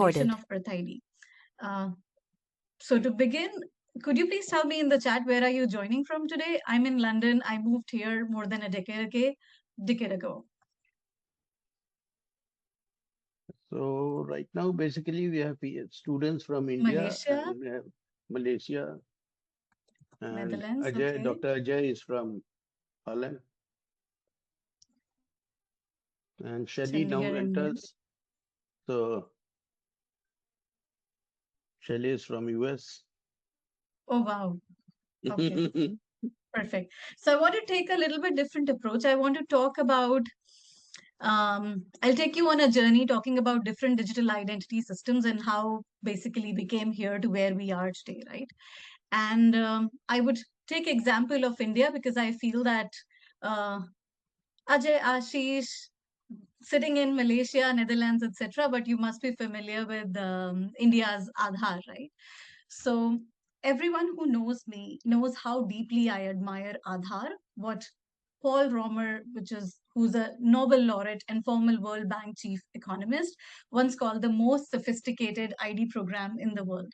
recorded. of Earth ID. Uh, so to begin, could you please tell me in the chat where are you joining from today? I'm in London. I moved here more than a decade ago. So right now, basically, we have students from India Malaysia, and we have Malaysia, and Netherlands. Ajay, Okay. Dr. Ajay is from Holland, and Shelly now Chandigarh, India. enters. So Shelly is from US. Oh, wow. Okay. Perfect. So I want to take a little bit different approach. I want to talk about, I'll take you on a journey talking about different digital identity systems and how basically we came here to where we are today, right? And I would take example of India because I feel that uh, Ajay, Ashish, sitting in Malaysia, Netherlands, etc., but you must be familiar with India's Aadhaar, right? So everyone who knows me knows how deeply I admire Aadhaar, what Paul Romer, who's a Nobel laureate and former World Bank chief economist, once called the most sophisticated ID program in the world.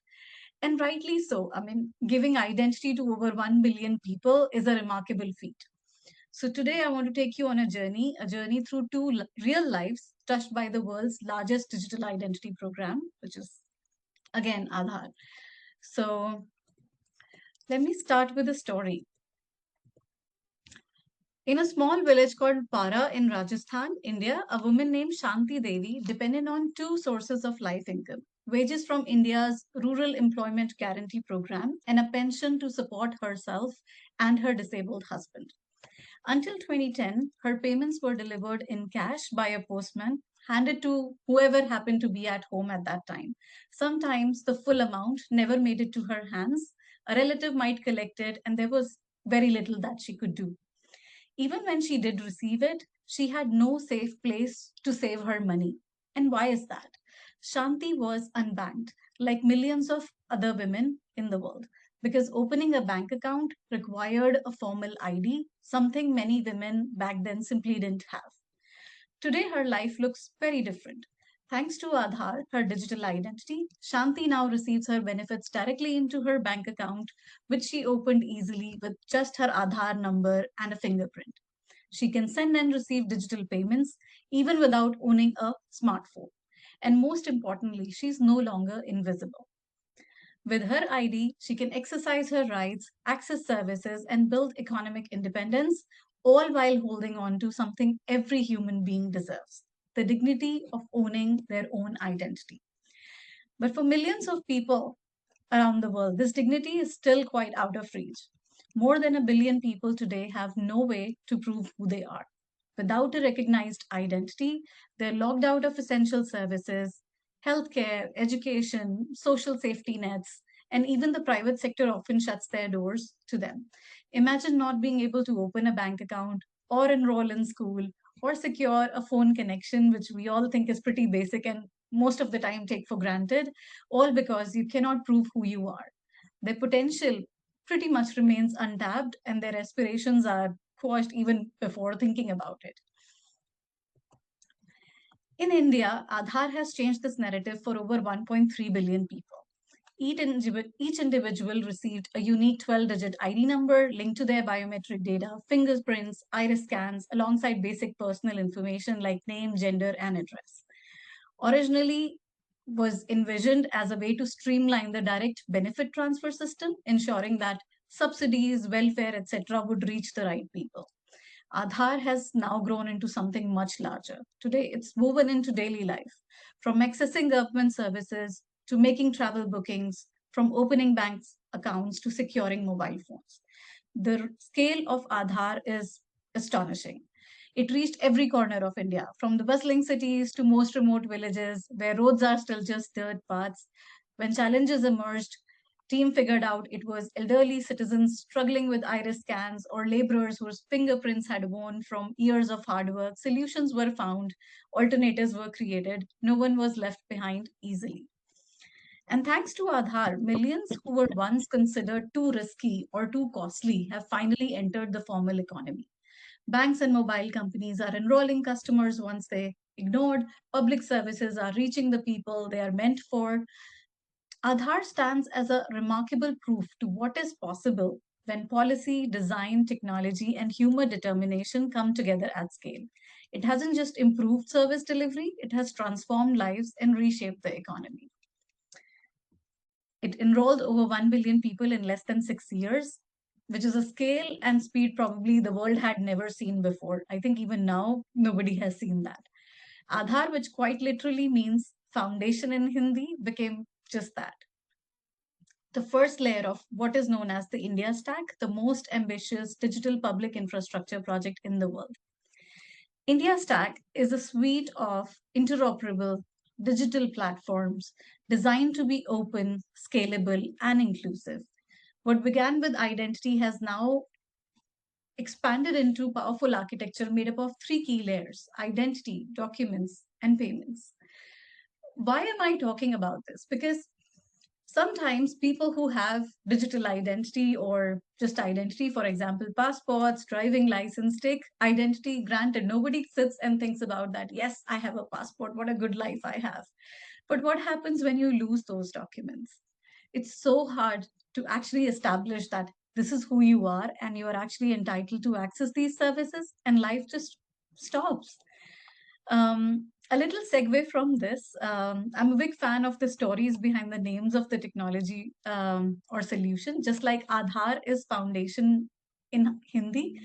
And rightly so. I mean, giving identity to over 1 billion people is a remarkable feat. So today I want to take you on a journey through real lives touched by the world's largest digital identity program, which is again Aadhaar. So let me start with a story. In a small village called Para in Rajasthan, India, a woman named Shanti Devi depended on two sources of life income: wages from India's Rural Employment Guarantee Program and a pension to support herself and her disabled husband. Until 2010, her payments were delivered in cash by a postman, handed to whoever happened to be at home at that time. Sometimes the full amount never made it to her hands. A relative might collect it, and there was very little that she could do. Even when she did receive it, she had no safe place to save her money. And why is that? Shanti was unbanked, like millions of other women in the world, because opening a bank account required a formal ID, something many women back then simply didn't have. Today, her life looks very different. Thanks to Aadhaar, her digital identity, Shanti now receives her benefits directly into her bank account, which she opened easily with just her Aadhaar number and a fingerprint. She can send and receive digital payments even without owning a smartphone. And most importantly, she's no longer invisible. With her ID, she can exercise her rights, access services, and build economic independence, all while holding on to something every human being deserves: the dignity of owning their own identity. But for millions of people around the world, this dignity is still quite out of reach. More than a billion people today have no way to prove who they are. Without a recognized identity, they're locked out of essential services, healthcare, education, social safety nets, and even the private sector often shuts their doors to them. Imagine not being able to open a bank account or enroll in school or secure a phone connection, which we all think is pretty basic and most of the time take for granted, all because you cannot prove who you are. Their potential pretty much remains untapped, and their aspirations are quashed even before thinking about it. In India, Aadhaar has changed this narrative for over 1.3 billion people. Each individual received a unique 12-digit ID number linked to their biometric data, fingerprints, iris scans, alongside basic personal information like name, gender, and address. Originally was envisioned as a way to streamline the direct benefit transfer system, ensuring that subsidies, welfare, etc., would reach the right people. Aadhaar has now grown into something much larger. Today, it's woven into daily life, from accessing government services to making travel bookings, from opening bank accounts to securing mobile phones. The scale of Aadhaar is astonishing. It reached every corner of India, from the bustling cities to most remote villages where roads are still just dirt paths. When challenges emerged, team figured out it was elderly citizens struggling with iris scans or laborers whose fingerprints had worn from years of hard work. Solutions were found, alternatives were created, no one was left behind easily. And thanks to Aadhaar, millions who were once considered too risky or too costly have finally entered the formal economy. Banks and mobile companies are enrolling customers once they ignored. Public services are reaching the people they are meant for. Aadhaar stands as a remarkable proof to what is possible when policy, design, technology, and human determination come together at scale. It hasn't just improved service delivery, it has transformed lives and reshaped the economy. It enrolled over 1 billion people in less than 6 years, which is a scale and speed probably the world had never seen before. I think even now, nobody has seen that. Aadhaar, which quite literally means foundation in Hindi, became just that. The first layer of what is known as the India Stack, the most ambitious digital public infrastructure project in the world. India Stack is a suite of interoperable digital platforms designed to be open, scalable, and inclusive. What began with identity has now expanded into powerful architecture made up of three key layers: identity, documents, and payments. Why am I talking about this? Because sometimes people who have digital identity or just identity, for example, passports, driving license, take identity granted. Nobody sits and thinks about that. Yes, I have a passport. What a good life I have. But what happens when you lose those documents? It's so hard to actually establish that this is who you are and you are actually entitled to access these services, and life just stops. A little segue from this. I'm a big fan of the stories behind the names of the technology or solution. Just like Aadhaar is foundation in Hindi,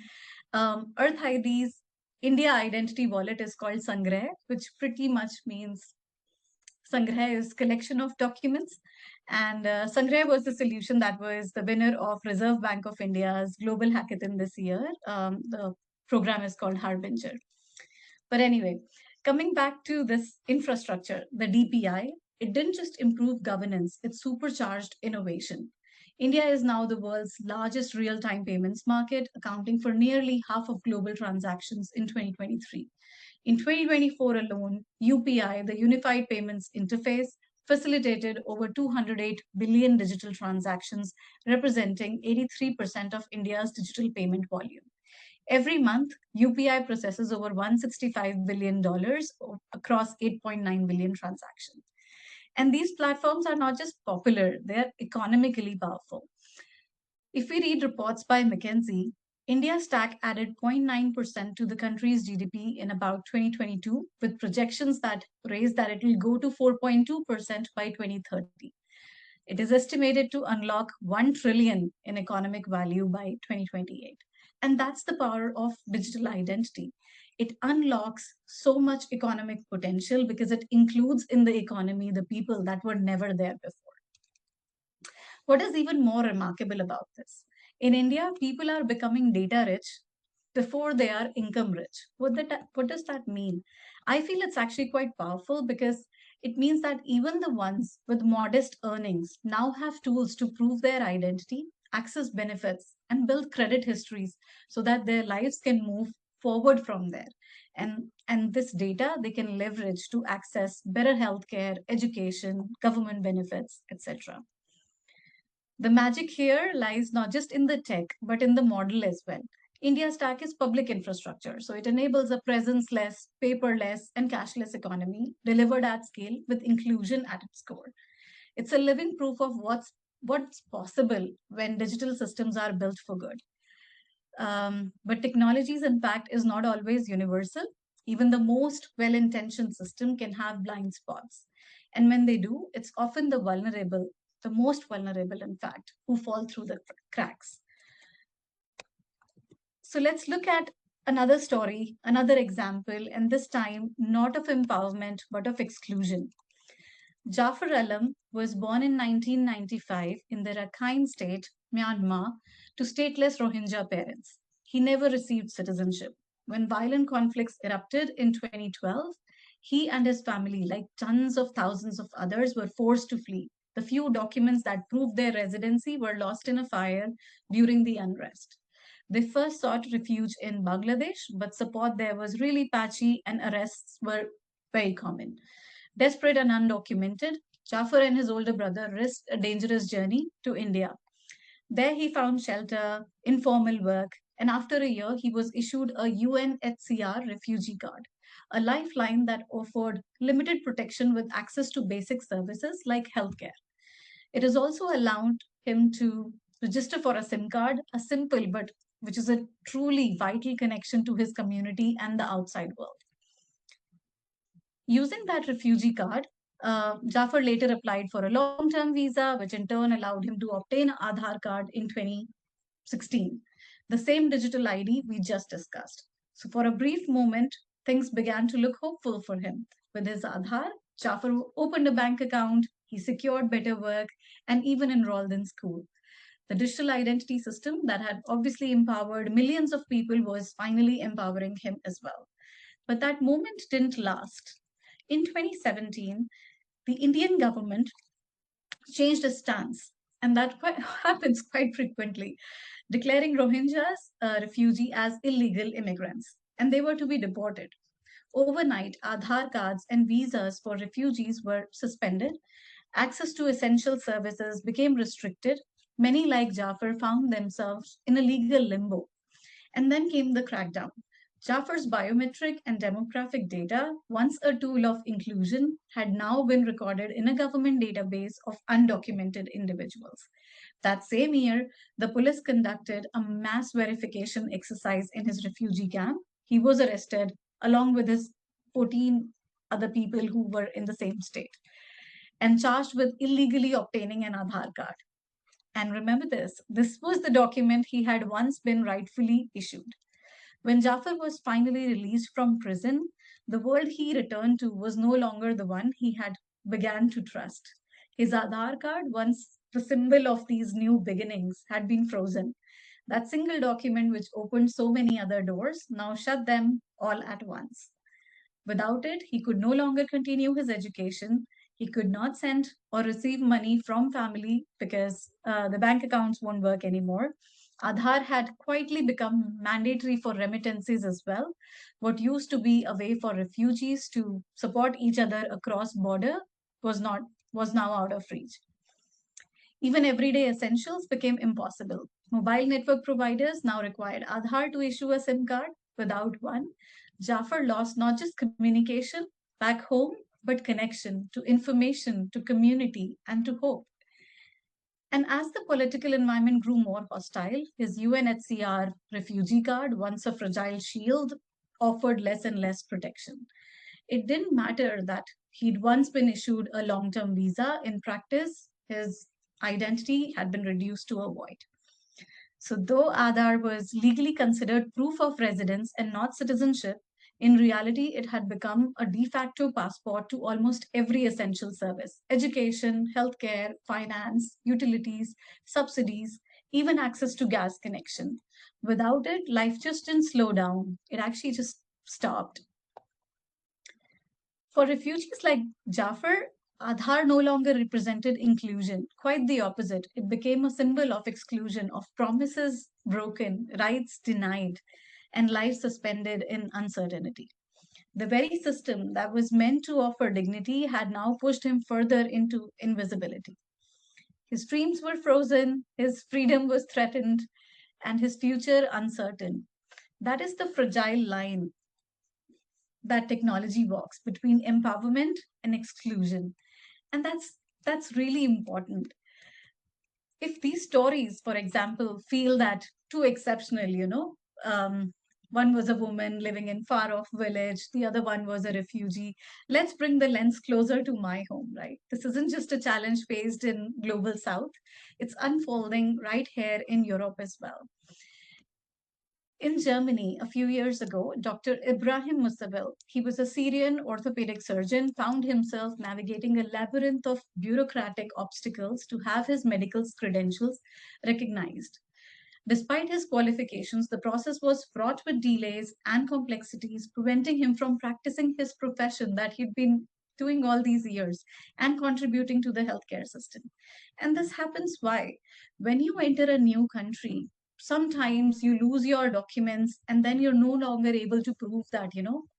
Earth ID's India Identity Wallet is called Sangrah, which pretty much means Sangrah is collection of documents. And Sangrah was the solution that was the winner of Reserve Bank of India's Global Hackathon this year. The program is called Harbinger. But anyway, coming back to this infrastructure, the DPI, it didn't just improve governance, it supercharged innovation. India is now the world's largest real time payments market, accounting for nearly half of global transactions in 2023. In 2024 alone, UPI, the Unified Payments Interface, facilitated over 208 billion digital transactions, representing 83% of India's digital payment volume. Every month, UPI processes over $165 billion across 8.9 billion transactions. And these platforms are not just popular, they are economically powerful. If we read reports by McKinsey, India's stack added 0.9% to the country's GDP in about 2022, with projections that raise that it will go to 4.2% by 2030. It is estimated to unlock 1 trillion in economic value by 2028. And that's the power of digital identity. It unlocks so much economic potential because it includes in the economy the people that were never there before. What is even more remarkable about this? In India, people are becoming data rich before they are income rich. What does that mean? I feel it's actually quite powerful because it means that even the ones with modest earnings now have tools to prove their identity, access benefits, and build credit histories so that their lives can move forward from there. And this data they can leverage to access better healthcare, education, government benefits, etc. The magic here lies not just in the tech, but in the model as well. India's stack is public infrastructure, so it enables a presence-less, paperless, and cashless economy delivered at scale with inclusion at its core. It's a living proof of what's possible when digital systems are built for good. But technology's impact is not always universal. Even the most well intentioned system can have blind spots. And when they do, it's often the vulnerable, the most vulnerable, in fact, who fall through the cracks. So let's look at another story, another example, and this time not of empowerment, but of exclusion. Jafar Alam was born in 1995 in the Rakhine state, Myanmar, to stateless Rohingya parents. He never received citizenship. When violent conflicts erupted in 2012, he and his family, like tons of thousands of others, were forced to flee. The few documents that proved their residency were lost in a fire during the unrest. They first sought refuge in Bangladesh, but support there was really patchy and arrests were very common. Desperate and undocumented, Jafar and his older brother risked a dangerous journey to India. There he found shelter, informal work, and after a year, he was issued a UNHCR refugee card. a lifeline that offered limited protection with access to basic services like healthcare. It has also allowed him to register for a SIM card, a simple but which is a truly vital connection to his community and the outside world. Using that refugee card, Jafar later applied for a long term visa, which in turn allowed him to obtain an Aadhaar card in 2016, the same digital ID we just discussed. So, for a brief moment, things began to look hopeful for him. With his Aadhaar, Jafar opened a bank account, he secured better work, and even enrolled in school. The digital identity system that had obviously empowered millions of people was finally empowering him as well. But that moment didn't last. In 2017, the Indian government changed its stance, and that happens quite frequently, declaring Rohingyas refugee as illegal immigrants, and they were to be deported. Overnight, Aadhaar cards and visas for refugees were suspended. Access to essential services became restricted. Many, like Jafar, found themselves in a legal limbo. And then came the crackdown. Jafar's biometric and demographic data, once a tool of inclusion, had now been recorded in a government database of undocumented individuals. That same year, the police conducted a mass verification exercise in his refugee camp. He was arrested along with his 14 other people who were in the same state and charged with illegally obtaining an Aadhaar card. And remember this was the document he had once been rightfully issued. When Jafar was finally released from prison, the world he returned to was no longer the one he had began to trust. His Aadhaar card, once the symbol of these new beginnings, had been frozen. That single document, which opened so many other doors, now shut them all at once. Without it, he could no longer continue his education. He could not send or receive money from family because the bank accounts won't work anymore. Aadhaar had quietly become mandatory for remittances as well. What used to be a way for refugees to support each other across border was not was now out of reach. Even everyday essentials became impossible. Mobile network providers now required Aadhaar to issue a SIM card. Without one, Jafar lost not just communication back home, but connection to information, to community, and to hope. And as the political environment grew more hostile, his UNHCR refugee card, once a fragile shield, offered less and less protection. It didn't matter that he'd once been issued a long term visa. In practice, his identity had been reduced to a void. So, though Aadhaar was legally considered proof of residence and not citizenship, in reality, it had become a de facto passport to almost every essential service: education, healthcare, finance, utilities, subsidies, even access to gas connection. Without it, life just didn't slow down, it actually just stopped. For refugees like Jafar, Aadhaar no longer represented inclusion. Quite the opposite. It became a symbol of exclusion, of promises broken, rights denied, and life suspended in uncertainty. The very system that was meant to offer dignity had now pushed him further into invisibility. His dreams were frozen, his freedom was threatened, and his future uncertain. That is the fragile line that technology walks between empowerment and exclusion. And that's really important. If these stories, for example, feel that too exceptional, um, one was a woman living in far off village, the other one was a refugee, let's bring the lens closer to my home, right? This isn't just a challenge faced in global south, it's unfolding right here in Europe as well. In Germany, a few years ago, Dr. Ibrahim Musabil, he was a Syrian orthopedic surgeon, found himself navigating a labyrinth of bureaucratic obstacles to have his medical credentials recognized. Despite his qualifications, the process was fraught with delays and complexities, preventing him from practicing his profession that he'd been doing all these years and contributing to the healthcare system. And this happens why? When you enter a new country, sometimes you lose your documents and then you're no longer able to prove that,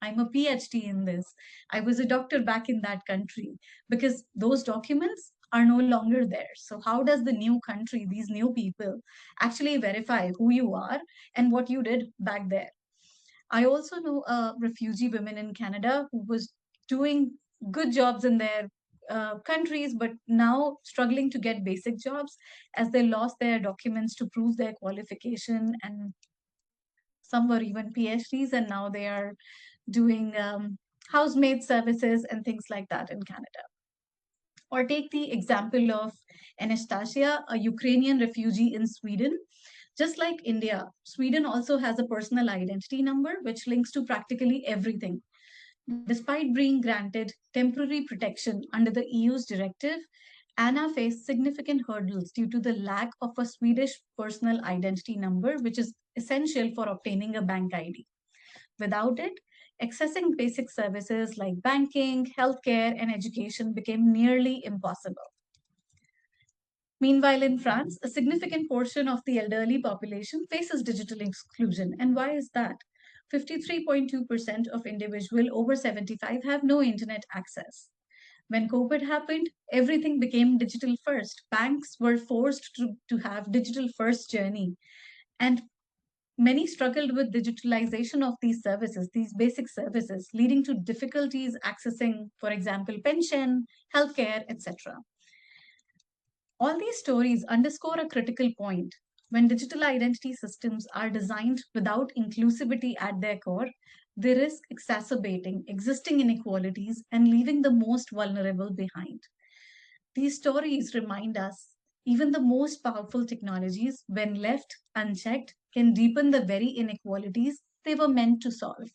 I'm a PhD in this. I was a doctor back in that country because those documents are no longer there. So, how does the new country, these new people, actually verify who you are and what you did back there? I also know a refugee women in Canada who was doing good jobs in their countries, but now struggling to get basic jobs as they lost their documents to prove their qualification. And some were even PhDs, and now they are doing housemaid services and things like that in Canada. Or take the example of Anastasia, a Ukrainian refugee in Sweden. Just like India, Sweden also has a personal identity number which links to practically everything. Despite being granted temporary protection under the EU's directive, Anna faced significant hurdles due to the lack of a Swedish personal identity number, which is essential for obtaining a bank ID. Without it, accessing basic services like banking, healthcare, and education became nearly impossible. Meanwhile, in France, a significant portion of the elderly population faces digital exclusion. And why is that? 53.2% of individuals over 75 have no internet access. When COVID happened, everything became digital first. Banks were forced to have digital first journey. And many struggled with digitalization of these services, these basic services, leading to difficulties accessing, for example, pension, healthcare, etc. All these stories underscore a critical point. When digital identity systems are designed without inclusivity at their core, they risk exacerbating existing inequalities and leaving the most vulnerable behind. These stories remind us even the most powerful technologies, when left unchecked, can deepen the very inequalities they were meant to solve.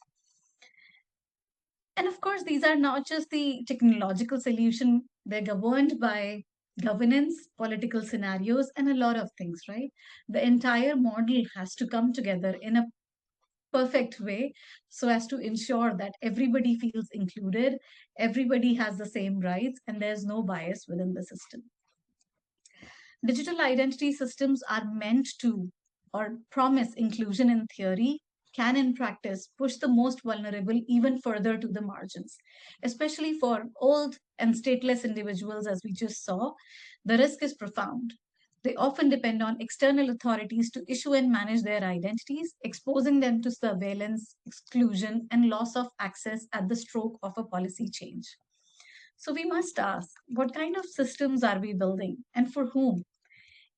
And of course, these are not just the technological solution, they're governed by governance, political scenarios, and a lot of things, right? The entire model has to come together in a perfect way so as to ensure that everybody feels included, everybody has the same rights, and there's no bias within the system. Digital identity systems are meant to or promise inclusion in theory, can in practice push the most vulnerable even further to the margins. Especially for old and stateless individuals, as we just saw, the risk is profound. They often depend on external authorities to issue and manage their identities, exposing them to surveillance, exclusion, and loss of access at the stroke of a policy change. So we must ask, what kind of systems are we building and for whom?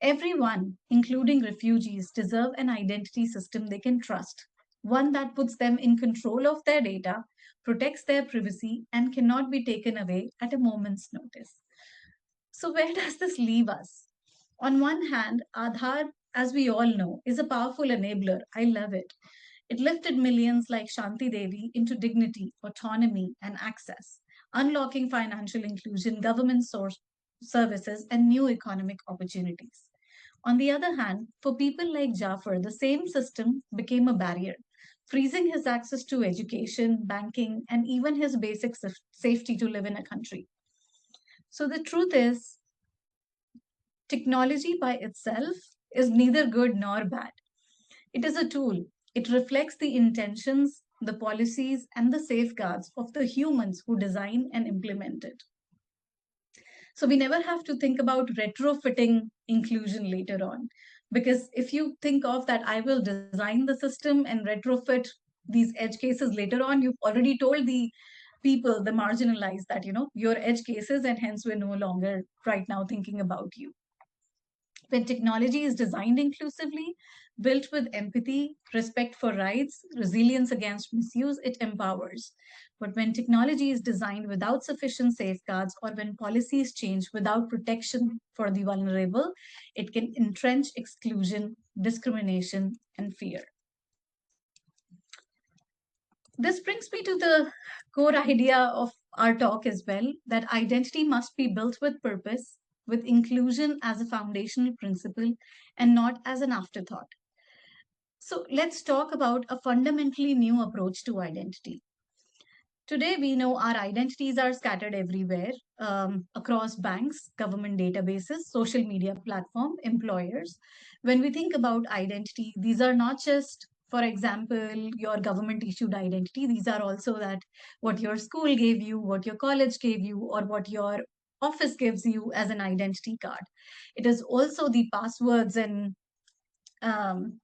Everyone, including refugees, deserve an identity system they can trust, one that puts them in control of their data, protects their privacy, and cannot be taken away at a moment's notice. So, where does this leave us? On one hand, Aadhaar, as we all know, is a powerful enabler. I love it. It lifted millions like Shanti Devi into dignity, autonomy, and access, unlocking financial inclusion, government source services, and new economic opportunities. On the other hand, for people like Jafar, the same system became a barrier, freezing his access to education, banking, and even his basic safety to live in a country. So the truth is, technology by itself is neither good nor bad. It is a tool. It reflects the intentions, the policies, and the safeguards of the humans who design and implement it. So we never have to think about retrofitting inclusion later on. Because if you think of that, I will design the system and retrofit these edge cases later on, you've already told the people, the marginalized, that, your edge cases, and hence we're no longer right now thinking about you. When technology is designed inclusively, built with empathy, respect for rights, resilience against misuse, it empowers. But when technology is designed without sufficient safeguards or when policies change without protection for the vulnerable, it can entrench exclusion, discrimination, and fear. This brings me to the core idea of our talk as well, that identity must be built with purpose, with inclusion as a foundational principle and not as an afterthought. So let's talk about a fundamentally new approach to identity. Today, we know our identities are scattered everywhere across banks, government databases, social media platform, employers. When we think about identity, these are not just, for example, your government issued identity. These are also that what your school gave you, what your college gave you, or what your office gives you as an identity card. It is also the passwords and um,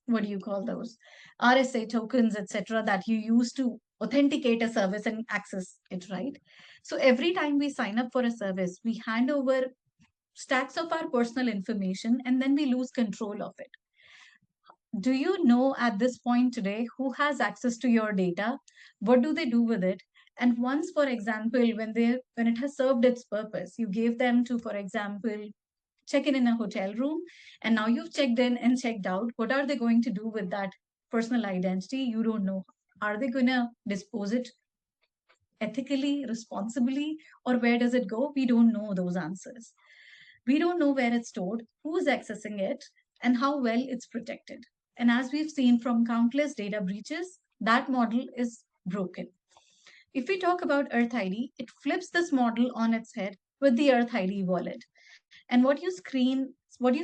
what do you call those, RSA tokens, etc., that you use to authenticate a service and access it, right? So every time we sign up for a service, we hand over stacks of our personal information and then we lose control of it. Do you know at this point today who has access to your data? What do they do with it? And once, for example, when it has served its purpose, you gave them to, for example, check in a hotel room, and now you've checked in and checked out, what are they going to do with that personal identity? You don't know. Are they going to dispose it ethically, responsibly, or where does it go? We don't know those answers. We don't know where it's stored, who's accessing it, and how well it's protected. And as we've seen from countless data breaches, that model is broken. If we talk about Earth ID, it flips this model on its head with the Earth ID wallet. And what you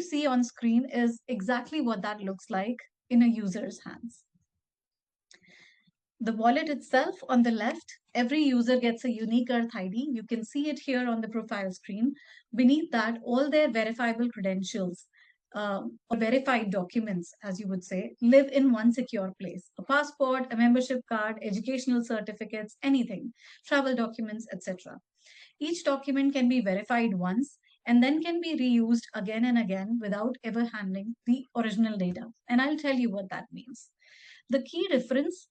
see on screen is exactly what that looks like in a user's hands. The wallet itself on the left, every user gets a unique Earth ID. You can see it here on the profile screen. Beneath that, all their verifiable credentials, or verified documents, as you would say, live in one secure place. A passport, a membership card, educational certificates, anything, travel documents, etc. Each document can be verified once and then can be reused again and again without ever handling the original data. And I'll tell you what that means. The key difference,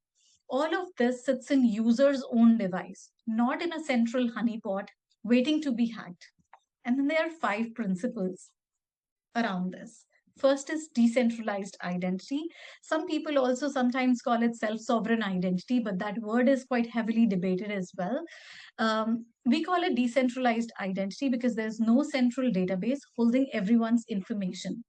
all of this sits in user's own device, not in a central honeypot waiting to be hacked. And then there are five principles around this. First is decentralized identity. Some people also sometimes call it self sovereign identity, but that word is quite heavily debated as well. We call it decentralized identity because there's no central database holding everyone's information.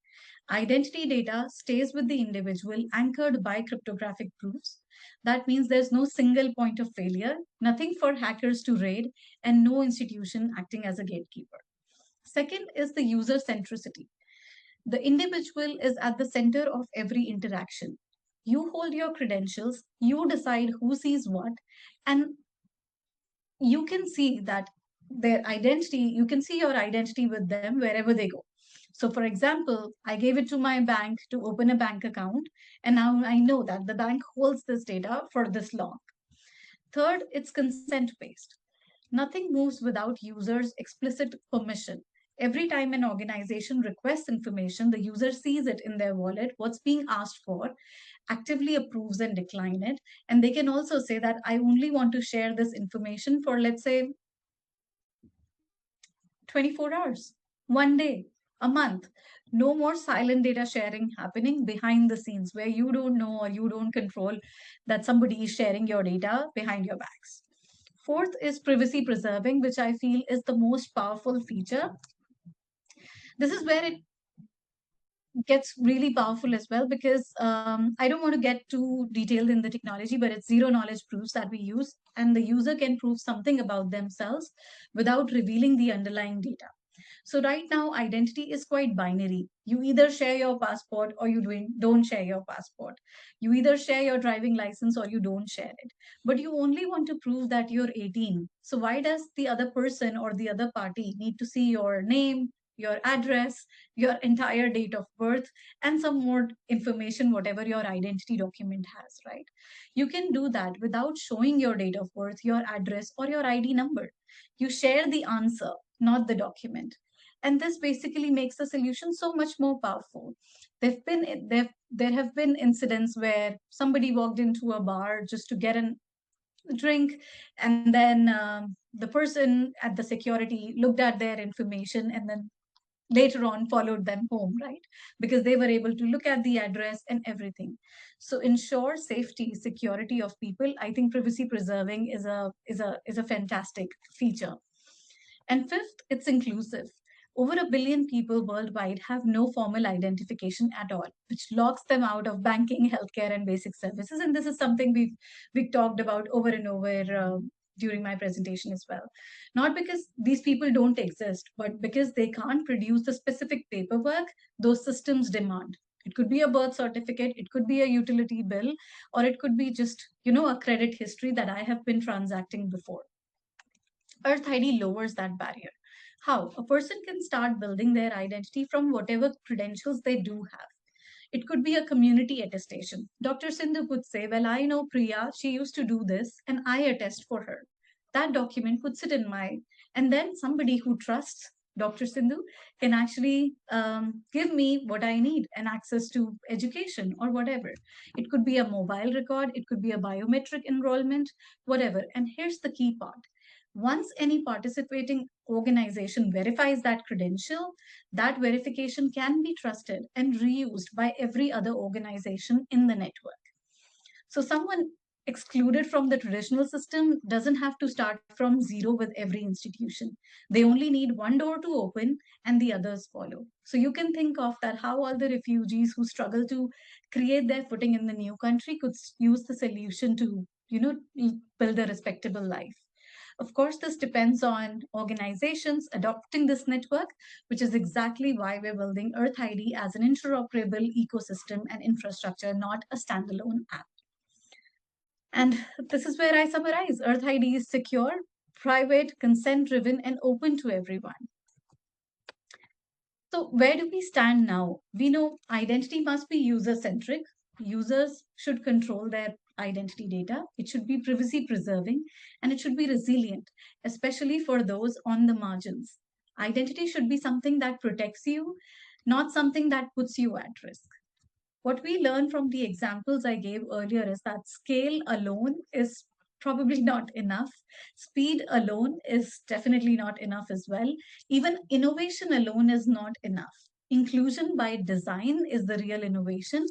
Identity data stays with the individual anchored by cryptographic proofs. That means there's no single point of failure, nothing for hackers to raid, and no institution acting as a gatekeeper. Second is the user centricity. The individual is at the center of every interaction. You hold your credentials, you decide who sees what, and you can see that their identity, you can see your identity with them wherever they go. So, for example, I gave it to my bank to open a bank account, and now I know that the bank holds this data for this long. Third, it's consent based. Nothing moves without users' explicit permission. Every time an organization requests information, the user sees it in their wallet, what's being asked for, actively approves and decline it. And they can also say that I only want to share this information for, let's say, 24 hours, one day, a month. No more silent data sharing happening behind the scenes where you don't know or you don't control that somebody is sharing your data behind your backs. Fourth is privacy preserving, which I feel is the most powerful feature. This is where it gets really powerful as well because I don't want to get too detailed in the technology, but it's zero knowledge proofs that we use, and the user can prove something about themselves without revealing the underlying data. So right now, identity is quite binary. You either share your passport or you don't share your passport. You either share your driving license or you don't share it. But you only want to prove that you're 18. So why does the other person or the other party need to see your name, your address, your entire date of birth, and some more information, whatever your identity document has, right? You can do that without showing your date of birth, your address, or your ID number. You share the answer, not the document. And this basically makes the solution so much more powerful. There have been incidents where somebody walked into a bar just to get a drink, and then the person at the security looked at their information and then later on followed them home, right? Because they were able to look at the address and everything. So ensure safety, security of people. I think privacy preserving is a fantastic feature. And fifth, it's inclusive. Over a billion people worldwide have no formal identification at all, which locks them out of banking, healthcare, and basic services. And this is something we've talked about over and over during my presentation as well. Not because these people don't exist, but because they can't produce the specific paperwork those systems demand. It could be a birth certificate, it could be a utility bill, or it could be just, a credit history that I have been transacting before. Earth ID lowers that barrier. How? A person can start building their identity from whatever credentials they do have. It could be a community attestation. Dr. Sindhu could say, well, I know Priya, she used to do this, and I attest for her. That document could sit in my, and then somebody who trusts Dr. Sindhu can actually give me what I need and access to education or whatever. It could be a mobile record, it could be a biometric enrollment, whatever. And here's the key part: once any participating organization verifies that credential, that verification can be trusted and reused by every other organization in the network. So, someone excluded from the traditional system doesn't have to start from zero with every institution. They only need one door to open and the others follow. So, you can think of that how all the refugees who struggle to create their footing in the new country could use the solution to, build a respectable life. Of course, this depends on organizations adopting this network, which is exactly why we're building Earth ID as an interoperable ecosystem and infrastructure, not a standalone app. And this is where I summarize: Earth ID is secure, private, consent driven, and open to everyone. So, where do we stand now? We know identity must be user centric. Users should control their identity data. It should be privacy preserving and it should be resilient, especially for those on the margins. Identity should be something that protects you, not something that puts you at risk. What we learn from the examples I gave earlier is that scale alone is probably not enough. Speed alone is definitely not enough as well. Even innovation alone is not enough. Inclusion by design is the real innovation.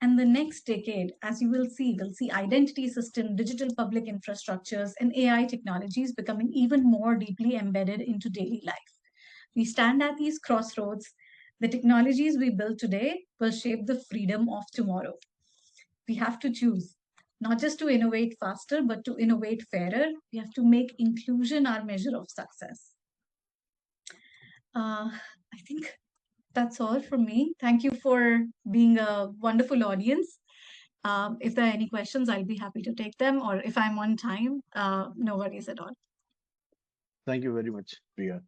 And the next decade, as you will see, we'll see identity system, digital public infrastructures, and AI technologies becoming even more deeply embedded into daily life. We stand at these crossroads. The technologies we build today will shape the freedom of tomorrow. We have to choose not just to innovate faster, but to innovate fairer. We have to make inclusion our measure of success. I think that's all from me. Thank you for being a wonderful audience. If there are any questions, I'll be happy to take them, or if I'm on time, no worries at all. Thank you very much, Priya.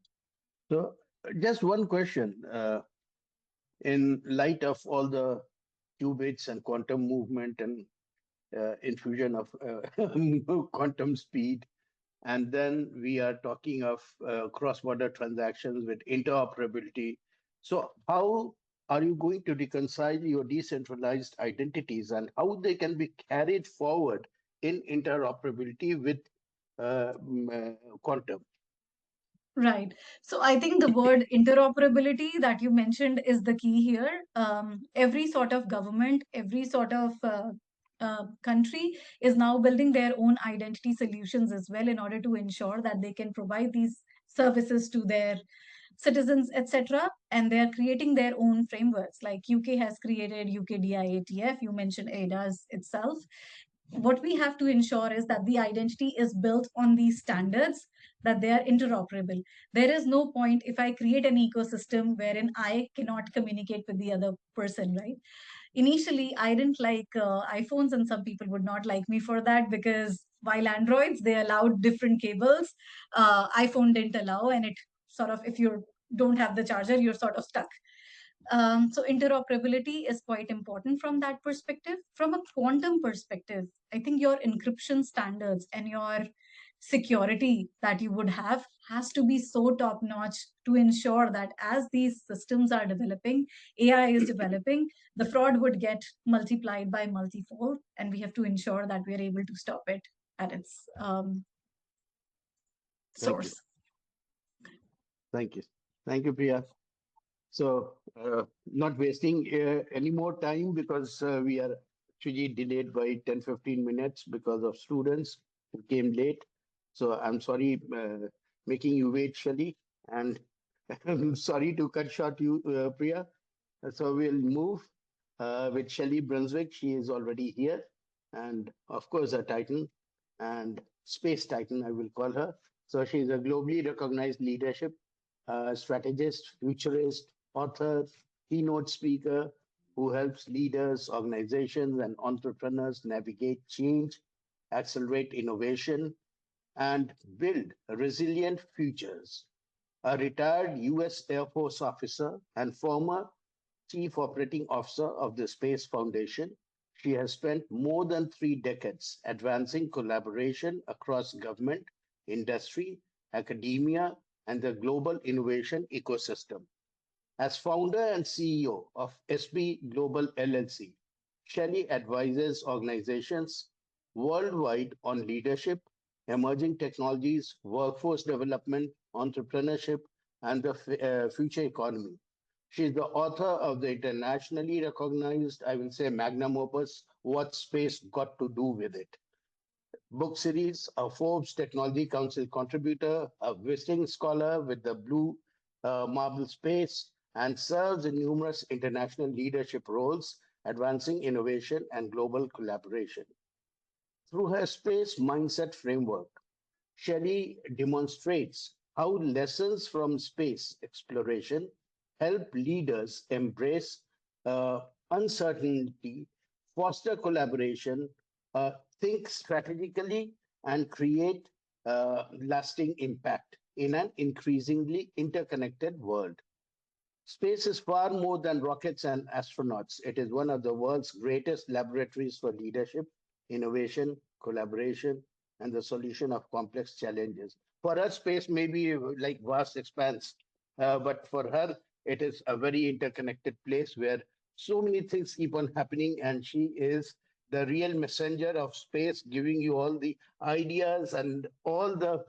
So, just one question. In light of all the qubits and quantum movement and infusion of quantum speed, and then we are talking of cross-border transactions with interoperability. So, how are you going to reconcile your decentralized identities and how they can be carried forward in interoperability with quantum? Right. So I think the word interoperability that you mentioned is the key here. Every sort of government, every sort of country is now building their own identity solutions as well in order to ensure that they can provide these services to their citizens, etc. And they are creating their own frameworks. Like UK has created UKDIATF. You mentioned ADAS itself. What we have to ensure is that the identity is built on these standards, that they are interoperable. There is no point if I create an ecosystem wherein I cannot communicate with the other person, right? Initially, I didn't like iPhones, and some people would not like me for that because while Androids, they allowed different cables, iPhone didn't allow, and it sort of, if you don't have the charger, you're sort of stuck. So interoperability is quite important from that perspective. From a quantum perspective, I think your encryption standards and your security that you would have has to be so top notch to ensure that as these systems are developing, AI is developing, the fraud would get multiplied by multifold, and we have to ensure that we are able to stop it at its Thank you. source. Thank you. Thank you, Priya. So, not wasting any more time because we are actually delayed by 10-15 minutes because of students who came late. So, I'm sorry making you wait, Shelly, and I'm sorry to cut short you, Priya. So, we'll move with Shelli Brunswick. She is already here, and of course, a Titan and Space Titan, I will call her. So, she is a globally recognized leadership strategist, futurist, author, keynote speaker who helps leaders, organizations, and entrepreneurs navigate change, accelerate innovation, and build resilient futures. A retired US Air Force officer and former Chief Operating Officer of the Space Foundation. She has spent more than 3 decades advancing collaboration across government, industry, academia, and the global innovation ecosystem. As founder and CEO of SB Global LLC, Shelli advises organizations worldwide on leadership, emerging technologies, workforce development, entrepreneurship, and the future economy. She is the author of the internationally recognized, I will say, magnum opus, What Space Got to Do with It book series, a Forbes Technology Council contributor, a visiting scholar with the Blue Marble Space, and serves in numerous international leadership roles, advancing innovation and global collaboration. Through her space mindset framework, Shelley demonstrates how lessons from space exploration help leaders embrace uncertainty, foster collaboration, think strategically, and create lasting impact in an increasingly interconnected world. Space is far more than rockets and astronauts. It is one of the world's greatest laboratories for leadership, innovation, collaboration, and the solution of complex challenges. For us, space may be like vast expanse, but for her, it is a very interconnected place where so many things keep on happening, and she is the real messenger of space, giving you all the ideas and all the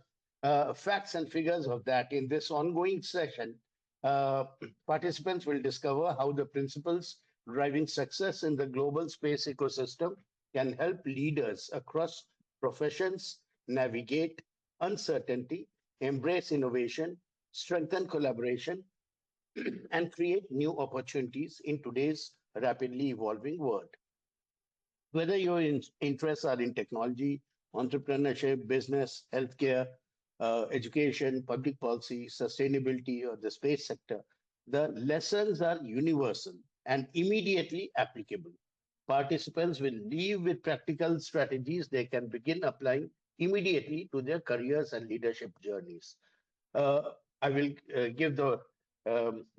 facts and figures of that. In this ongoing session, uh, participants will discover how the principles driving success in the global space ecosystem can help leaders across professions navigate uncertainty, embrace innovation, strengthen collaboration, and create new opportunities in today's rapidly evolving world. Whether your interests are in technology, entrepreneurship, business, healthcare, education, public policy, sustainability, or the space sector, the lessons are universal and immediately applicable. Participants will leave with practical strategies they can begin applying immediately to their careers and leadership journeys. Uh, I will give the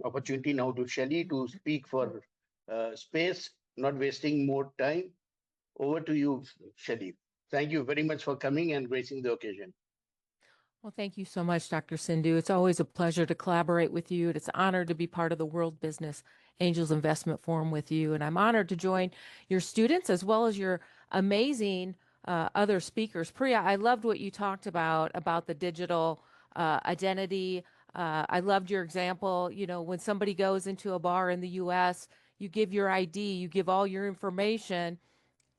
opportunity now to Shelly to speak for space, not wasting more time. Over to you, Shelly. Thank you very much for coming and gracing the occasion. Well, thank you so much, Dr. Sindhu. It's always a pleasure to collaborate with you. It's an honor to be part of the World Business Angels Investment Forum with you. And I'm honored to join your students as well as your amazing other speakers. Priya, I loved what you talked about the digital identity. I loved your example. You know, when somebody goes into a bar in the US, you give your ID, you give all your information,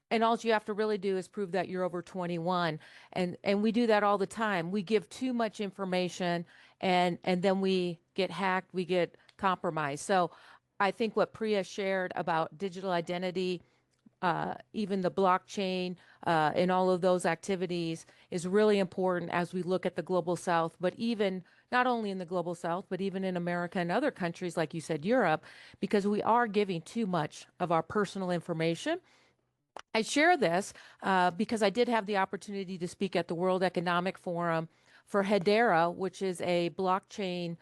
and all you have to really do is prove that you're over 21. And we do that all the time. We give too much information, and then we get hacked, we get compromised. So I think what Priya shared about digital identity, even the blockchain, and all of those activities is really important as we look at the global south, but even not only in the global south, but even in America and other countries, like you said, Europe, because we are giving too much of our personal information. I share this because I did have the opportunity to speak at the World Economic Forum for Hedera, which is a blockchain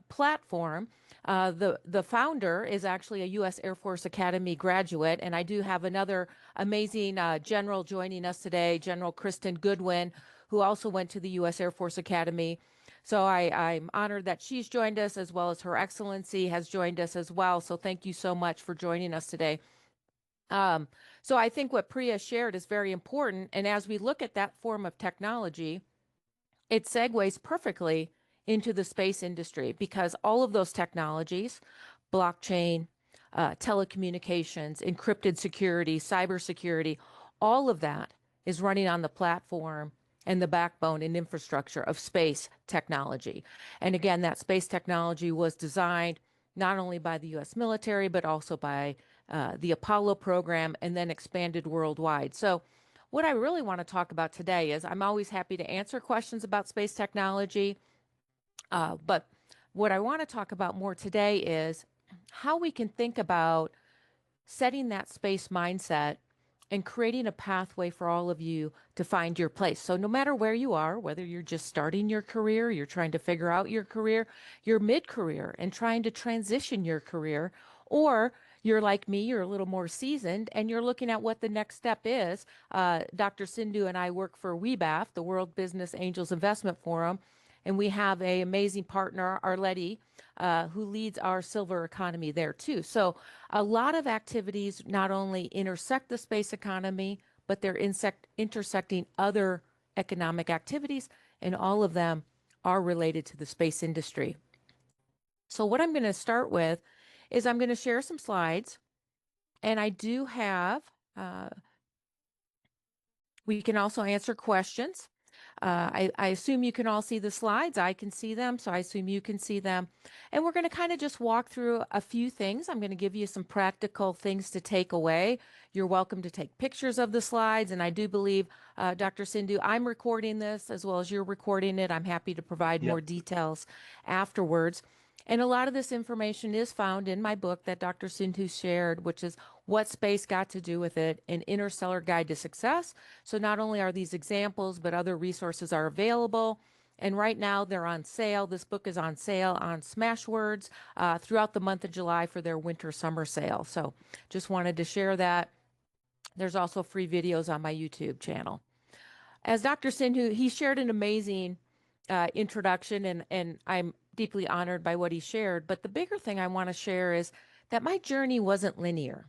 platform. The founder is actually a U.S. Air Force Academy graduate, and I do have another amazing general joining us today, General Kristen Goodwin, who also went to the U.S. Air Force Academy. So I'm honored that she's joined us, as well as Her Excellency has joined us as well. So thank you so much for joining us today. Um, so I think what Priya shared is very important. And as we look at that form of technology, it segues perfectly into the space industry because all of those technologies, blockchain, telecommunications, encrypted security, cybersecurity, all of that is running on the platform and the backbone and infrastructure of space technology. And again, that space technology was designed not only by the US military, but also by the Apollo program and then expanded worldwide. So what I really want to talk about today is I'm always happy to answer questions about space technology, but what I want to talk about more today is how we can think about setting that space mindset and creating a pathway for all of you to find your place. So no matter where you are, whether you're just starting your career, you're trying to figure out your career, you're mid-career and trying to transition your career, Or you're like me, you're a little more seasoned, and you're looking at what the next step is. Dr. Sindhu and I work for WeBAF, the World Business Angels Investment Forum, and we have an amazing partner, Arleti, who leads our silver economy there too. So a lot of activities not only intersect the space economy, but they're intersecting other economic activities, and all of them are related to the space industry. So what I'm going to start with is I'm going to share some slides, and I do have, we can also answer questions. I assume you can all see the slides. I can see them, so I assume you can see them. And we're going to kind of just walk through a few things. I'm going to give you some practical things to take away. You're welcome to take pictures of the slides, and I do believe, Dr. Sindhu, I'm recording this as well as you're recording it. I'm happy to provide Yeah. more details afterwards. And a lot of this information is found in my book that Dr. Sindhu shared, which is What Space Got to Do with It, an Interstellar Guide to Success. So not only are these examples, but other resources are available. And right now they're on sale. This book is on sale on Smashwords throughout the month of July for their winter-summer sale. So just wanted to share that. There's also free videos on my YouTube channel. As Dr. Sindhu, he shared an amazing introduction, and I'm deeply honored by what he shared. But the bigger thing I want to share is that my journey wasn't linear.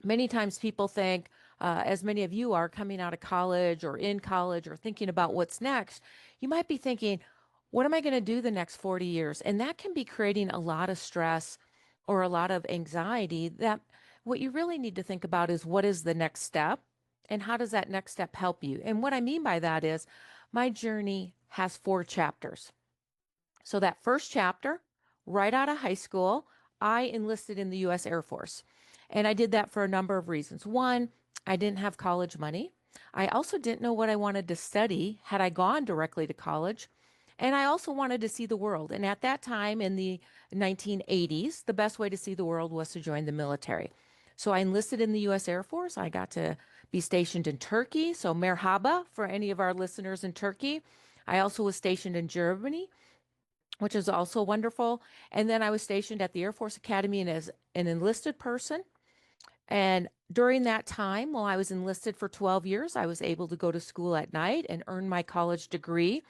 Many times people think, as many of you are coming out of college or in college or thinking about what's next, you might be thinking, what am I going to do the next 40 years? And that can be creating a lot of stress or a lot of anxiety. That what you really need to think about is what is the next step and how does that next step help you? And what I mean by that is my journey has 4 chapters. So that first chapter, right out of high school, I enlisted in the U.S. Air Force. And I did that for a number of reasons. One, I didn't have college money. I also didn't know what I wanted to study had I gone directly to college. And I also wanted to see the world. And at that time in the 1980s, the best way to see the world was to join the military. So I enlisted in the U.S. Air Force. I got to be stationed in Turkey. So merhaba for any of our listeners in Turkey. I also was stationed in Germany, which is also wonderful. And then I was stationed at the Air Force Academy and as an enlisted person. And during that time, while I was enlisted for 12 years, I was able to go to school at night and earn my college degree.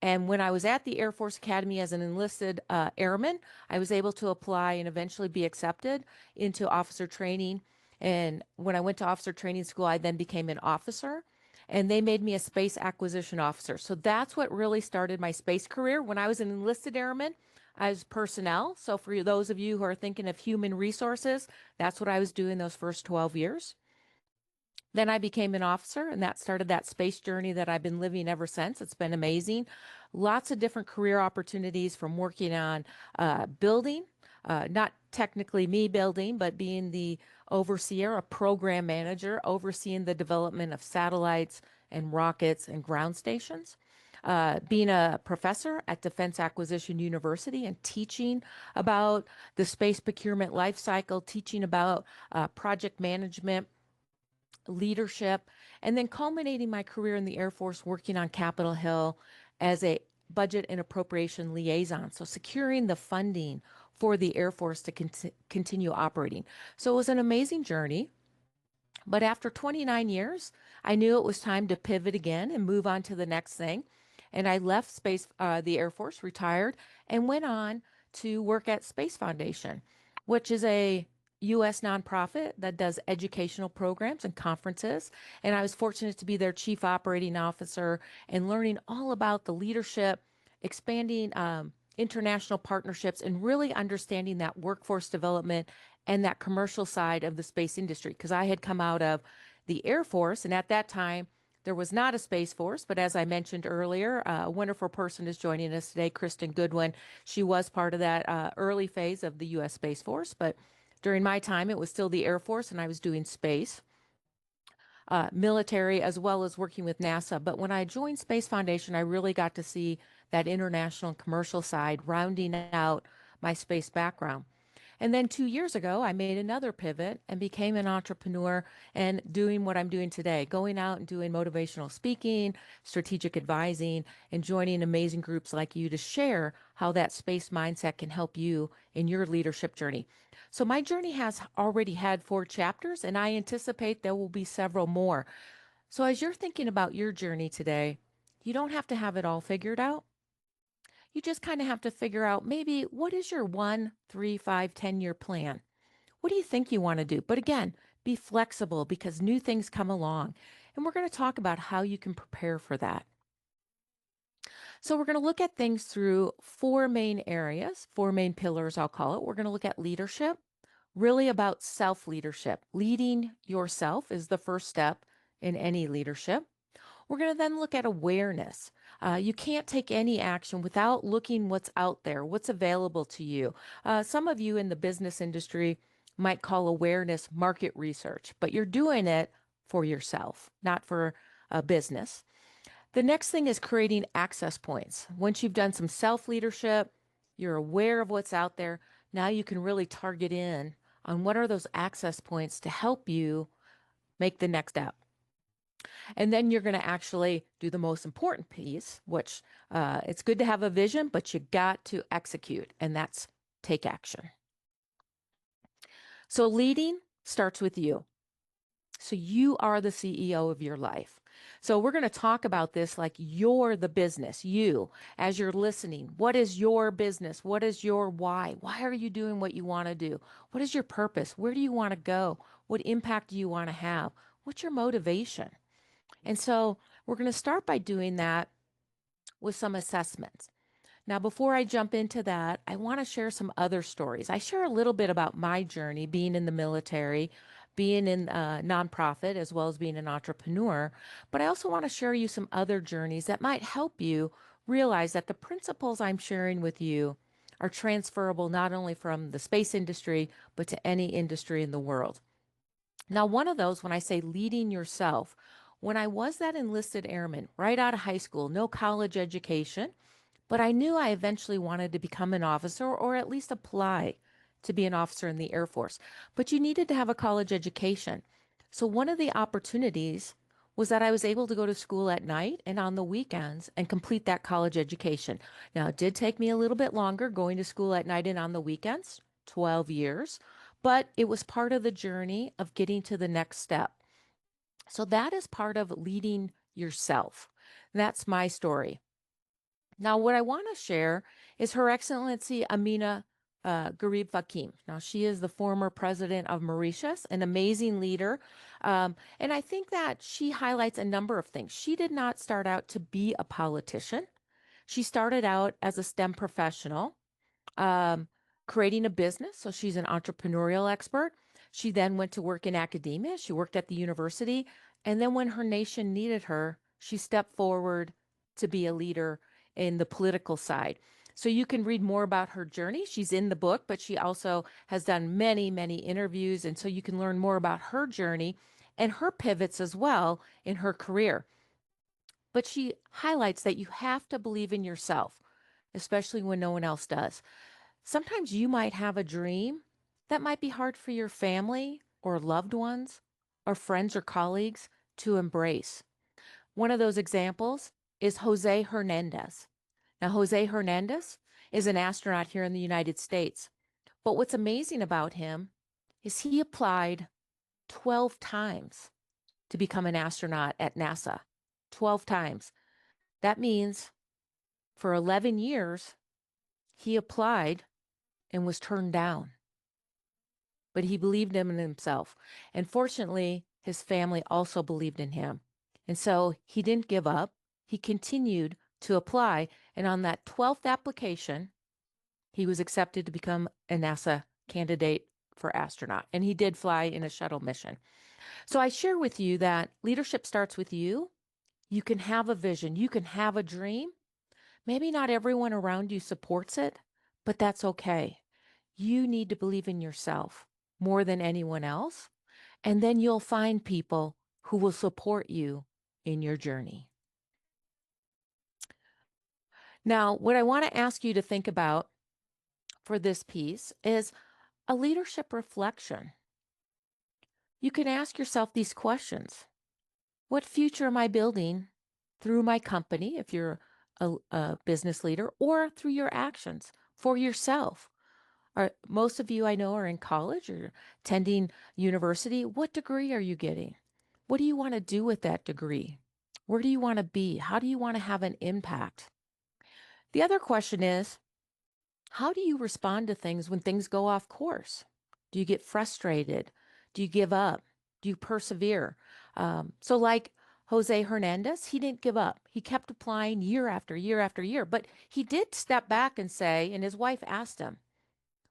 And when I was at the Air Force Academy as an enlisted airman, I was able to apply and eventually be accepted into officer training. And when I went to officer training school, I then became an officer, and they made me a space acquisition officer. So that's what really started my space career. When I was an enlisted airman, I was personnel. So for those of you who are thinking of human resources, that's what I was doing those first 12 years. Then I became an officer, and that started that space journey that I've been living ever since. It's been amazing. Lots of different career opportunities from working on building, not technically me building, but being the overseer, a program manager, overseeing the development of satellites and rockets and ground stations. Being a professor at Defense Acquisition University and teaching about the space procurement life cycle, teaching about project management, leadership, and then culminating my career in the Air Force working on Capitol Hill as a budget and appropriation liaison. So securing the funding for the Air Force to continue operating. So it was an amazing journey. But after 29 years, I knew it was time to pivot again and move on to the next thing. And I left the Air Force, retired, and went on to work at Space Foundation, which is a U.S. nonprofit that does educational programs and conferences. And I was fortunate to be their chief operating officer and learning all about the leadership, expanding international partnerships, and really understanding that workforce development and that commercial side of the space industry. Because I had come out of the Air Force, and at that time, there was not a Space Force, but as I mentioned earlier, a wonderful person is joining us today, Kristen Goodwin. She was part of that early phase of the U.S. Space Force, but during my time, it was still the Air Force, and I was doing space, military, as well as working with NASA. But when I joined Space Foundation, I really got to see that international and commercial side, rounding out my space background. And then 2 years ago, I made another pivot and became an entrepreneur and doing what I'm doing today, going out and doing motivational speaking, strategic advising, and joining amazing groups like you to share how that space mindset can help you in your leadership journey. So my journey has already had 4 chapters, and I anticipate there will be several more. So as you're thinking about your journey today, you don't have to have it all figured out. You just kind of have to figure out maybe what is your 1, 3, 5, 10 year plan? What do you think you want to do? But again, be flexible because new things come along. And we're going to talk about how you can prepare for that. So we're going to look at things through 4 main areas, 4 main pillars, I'll call it. We're going to look at leadership, really about self-leadership. Leading yourself is the first step in any leadership. We're going to then look at awareness. You can't take any action without looking what's out there, what's available to you. Some of you in the business industry might call awareness market research, but you're doing it for yourself, not for a business. The next thing is creating access points. Once you've done some self-leadership, you're aware of what's out there. Now you can really target in on what are those access points to help you make the next step. And then you're going to actually do the most important piece, which it's good to have a vision, but you got to execute, and that's take action. So leading starts with you. So you are the CEO of your life. So we're going to talk about this like you're the business, you, as you're listening. What is your business? What is your why? Why are you doing what you want to do? What is your purpose? Where do you want to go? What impact do you want to have? What's your motivation? And so we're going to start by doing that with some assessments. Now, before I jump into that, I want to share some other stories. I share a little bit about my journey being in the military, being in nonprofit, as well as being an entrepreneur. But I also want to share you some other journeys that might help you realize that the principles I'm sharing with you are transferable not only from the space industry, but to any industry in the world. Now, one of those, when I say leading yourself, when I was that enlisted airman right out of high school, no college education, but I knew I eventually wanted to become an officer or at least apply to be an officer in the Air Force. But you needed to have a college education. So one of the opportunities was that I was able to go to school at night and on the weekends and complete that college education. Now, it did take me a little bit longer going to school at night and on the weekends, 12 years, but it was part of the journey of getting to the next step. So that is part of leading yourself. That's my story. Now, what I want to share is Her Excellency Amina Garib Fakim. Now, she is the former president of Mauritius, an amazing leader. And I think that she highlights a number of things. She did not start out to be a politician. She started out as a STEM professional, um, creating a business. So she's an entrepreneurial expert. She then went to work in academia. She worked at the university. And then when her nation needed her, she stepped forward to be a leader in the political side. So you can read more about her journey. She's in the book, but she also has done many, many interviews. And so you can learn more about her journey and her pivots as well in her career. But she highlights that you have to believe in yourself, especially when no one else does. Sometimes you might have a dream that might be hard for your family or loved ones or friends or colleagues to embrace. One of those examples is Jose Hernandez. Now, Jose Hernandez is an astronaut here in the United States. But what's amazing about him is he applied 12 times to become an astronaut at NASA. 12 times. That means for 11 years, he applied and was turned down. But he believed in himself. And fortunately, his family also believed in him. And so he didn't give up. He continued to apply. And on that 12th application, he was accepted to become a NASA candidate for astronaut. And he did fly in a shuttle mission. So I share with you that leadership starts with you. You can have a vision. You can have a dream. Maybe not everyone around you supports it, but that's okay. You need to believe in yourself more than anyone else. And then you'll find people who will support you in your journey. Now, what I want to ask you to think about for this piece is a leadership reflection. You can ask yourself these questions. What future am I building through my company, if you're a business leader, or through your actions for yourself? Most of you I know are in college or attending university. What degree are you getting? What do you want to do with that degree? Where do you want to be? How do you want to have an impact? The other question is, how do you respond to things when things go off course? Do you get frustrated? Do you give up? Do you persevere? So, like Jose Hernandez, he didn't give up. He kept applying year after year after year, but he did step back and say, and his wife asked him,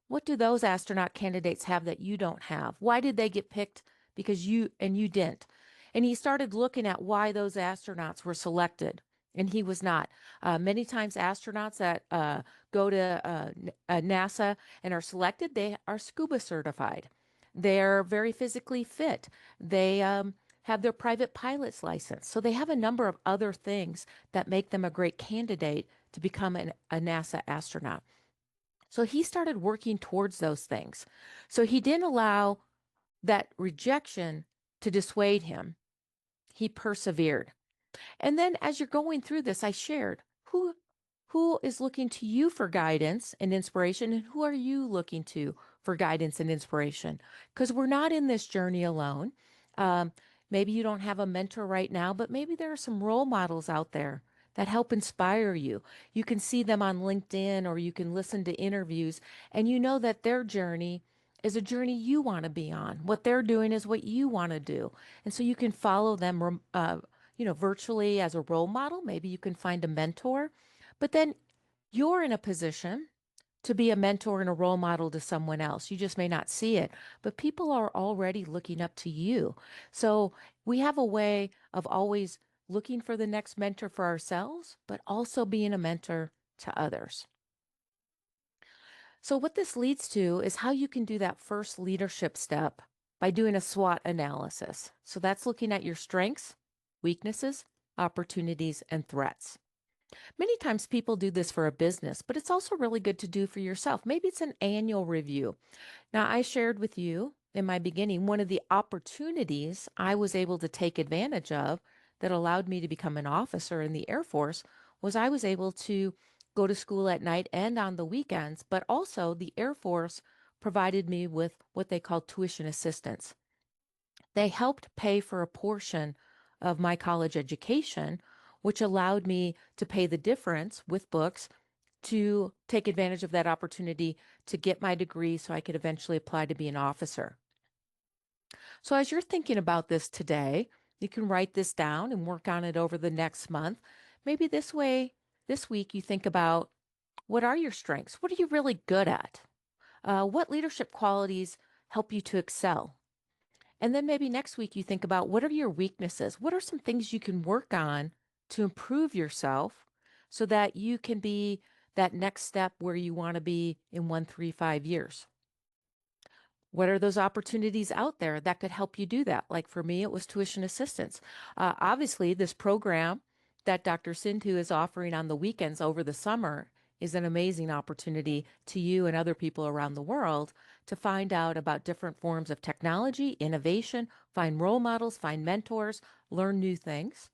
what do those astronaut candidates have that you don't have? Why did they get picked because you didn't? And he started looking at why those astronauts were selected and he was not. Many times astronauts that go to NASA and are selected, they are scuba certified. They're very physically fit. They have their private pilot's license. So they have a number of other things that make them a great candidate to become a NASA astronaut. So he started working towards those things. So he didn't allow that rejection to dissuade him. He persevered. And then as you're going through this, I shared who is looking to you for guidance and inspiration, and who are you looking to for guidance and inspiration? Because we're not in this journey alone. Um, Maybe you don't have a mentor right now, but maybe there are some role models out there that help inspire you. You can see them on LinkedIn or you can listen to interviews, and you know that their journey is a journey you want to be on. What they're doing is what you want to do. And so you can follow them virtually as a role model. Maybe you can find a mentor, but then you're in a position to be a mentor and a role model to someone else. You just may not see it, but people are already looking up to you. So we have a way of always looking for the next mentor for ourselves, but also being a mentor to others. So what this leads to is how you can do that first leadership step by doing a SWOT analysis. So that's looking at your strengths, weaknesses, opportunities, and threats. Many times people do this for a business, but it's also really good to do for yourself. Maybe it's an annual review. Now, I shared with you in my beginning one of the opportunities I was able to take advantage of that allowed me to become an officer in the Air Force was I was able to go to school at night and on the weekends, but also the Air Force provided me with what they call tuition assistance. They helped pay for a portion of my college education, which allowed me to pay the difference with books to take advantage of that opportunity to get my degree so I could eventually apply to be an officer. So as you're thinking about this today, you can write this down and work on it over the next month. Maybe this week, you think about what are your strengths? What are you really good at? What leadership qualities help you to excel? And then maybe next week you think about what are your weaknesses? What are some things you can work on to improve yourself so that you can be that next step where you want to be in 1, 3, 5 years? What are those opportunities out there that could help you do that? Like for me, it was tuition assistance. Obviously, this program that Dr. Sindhu is offering on the weekends over the summer is an amazing opportunity to you and other people around the world to find out about different forms of technology, innovation, find role models, find mentors, learn new things.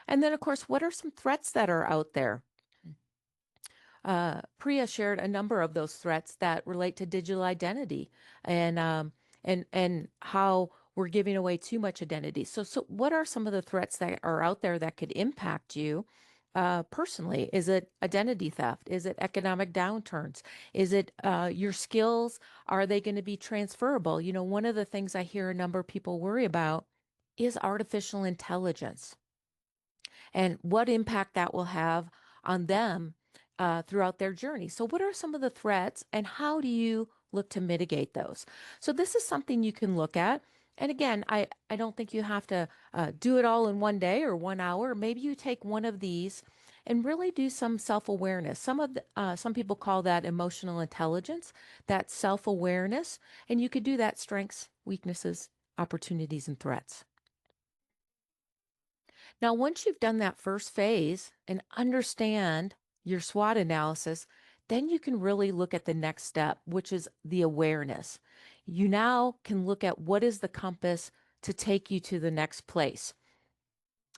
And then, of course, what are some threats that are out there? Priya shared a number of those threats that relate to digital identity and how we're giving away too much identity. So what are some of the threats that are out there that could impact you personally? Is it identity theft? Is it economic downturns? Is it your skills? Are they going to be transferable? You know, one of the things I hear a number of people worry about is artificial intelligence and what impact that will have on them throughout their journey. So, what are some of the threats and how do you look to mitigate those? So, this is something you can look at. And again, I don't think you have to do it all in one day or 1 hour. Maybe you take one of these and really do some self-awareness. Some people call that emotional intelligence, that self-awareness, and you could do that strengths, weaknesses, opportunities, and threats. Now, once you've done that first phase and understand your SWOT analysis, then you can really look at the next step, which is the awareness. You now can look at what is the compass to take you to the next place.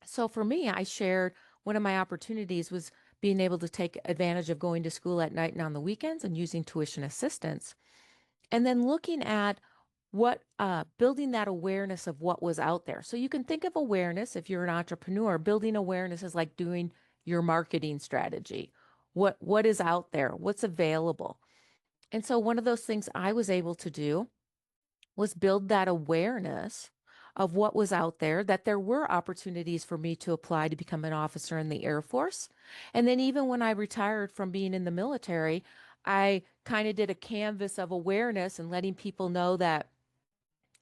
So for me, I shared one of my opportunities was being able to take advantage of going to school at night and on the weekends and using tuition assistance. And then looking at what building that awareness of what was out there. So you can think of awareness if you're an entrepreneur. Building awareness is like doing your marketing strategy. What is out there? What's available? And so one of those things I was able to do was build that awareness of what was out there, that there were opportunities for me to apply to become an officer in the Air Force. And then even when I retired from being in the military, I kind of did a canvas of awareness and letting people know that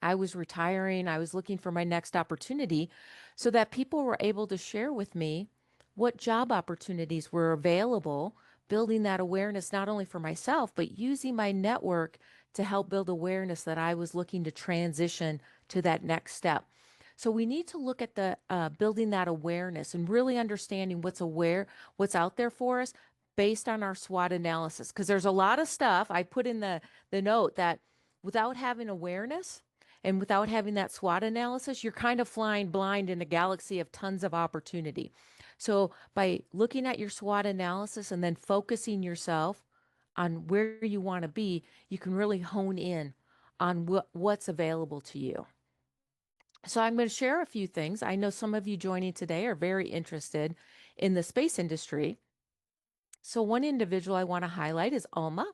I was retiring, I was looking for my next opportunity, so that people were able to share with me what job opportunities were available, building that awareness not only for myself, but using my network to help build awareness that I was looking to transition to that next step. So we need to look at the building that awareness and really understanding what's out there for us based on our SWOT analysis. Because there's a lot of stuff I put in the note that without having awareness, and without having that SWOT analysis, you're kind of flying blind in a galaxy of tons of opportunity. So by looking at your SWOT analysis and then focusing yourself on where you want to be, you can really hone in on what's available to you. So I'm going to share a few things. I know some of you joining today are very interested in the space industry. So one individual I want to highlight is Alma.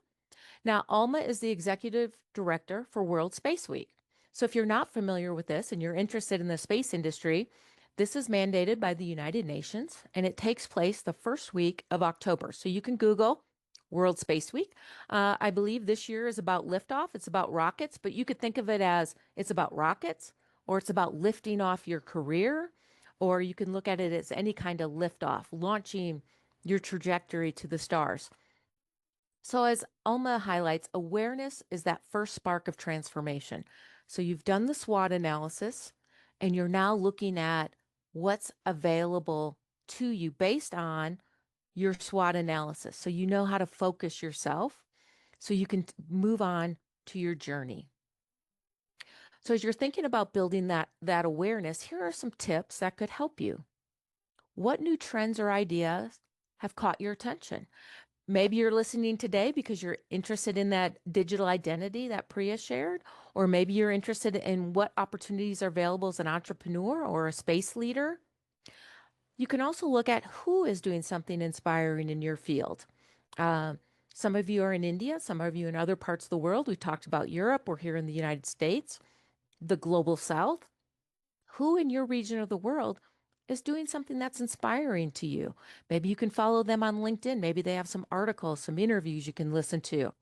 Now, Alma is the executive director for World Space Week. So if you're not familiar with this and you're interested in the space industry, this is mandated by the United Nations and it takes place the first week of October. So you can Google World Space Week. I believe this year is about liftoff. It's about rockets, but you could think of it as it's about rockets or it's about lifting off your career, or you can look at it as any kind of liftoff, launching your trajectory to the stars. So, as Alma highlights, awareness is that first spark of transformation. So, you've done the SWOT analysis and you're now looking at what's available to you based on your SWOT analysis. So, you know how to focus yourself so you can move on to your journey. So, as you're thinking about building that awareness, here are some tips that could help you. What new trends or ideas have caught your attention? Maybe you're listening today because you're interested in that digital identity that Priya shared, or maybe you're interested in what opportunities are available as an entrepreneur or a space leader. You can also look at who is doing something inspiring in your field. Uh, some of you are in India, some of you in other parts of the world. We talked about Europe, we're here in the United States, the global South. Who in your region of the world is doing something that's inspiring to you? Maybe you can follow them on LinkedIn. Maybe they have some articles, some interviews you can listen to.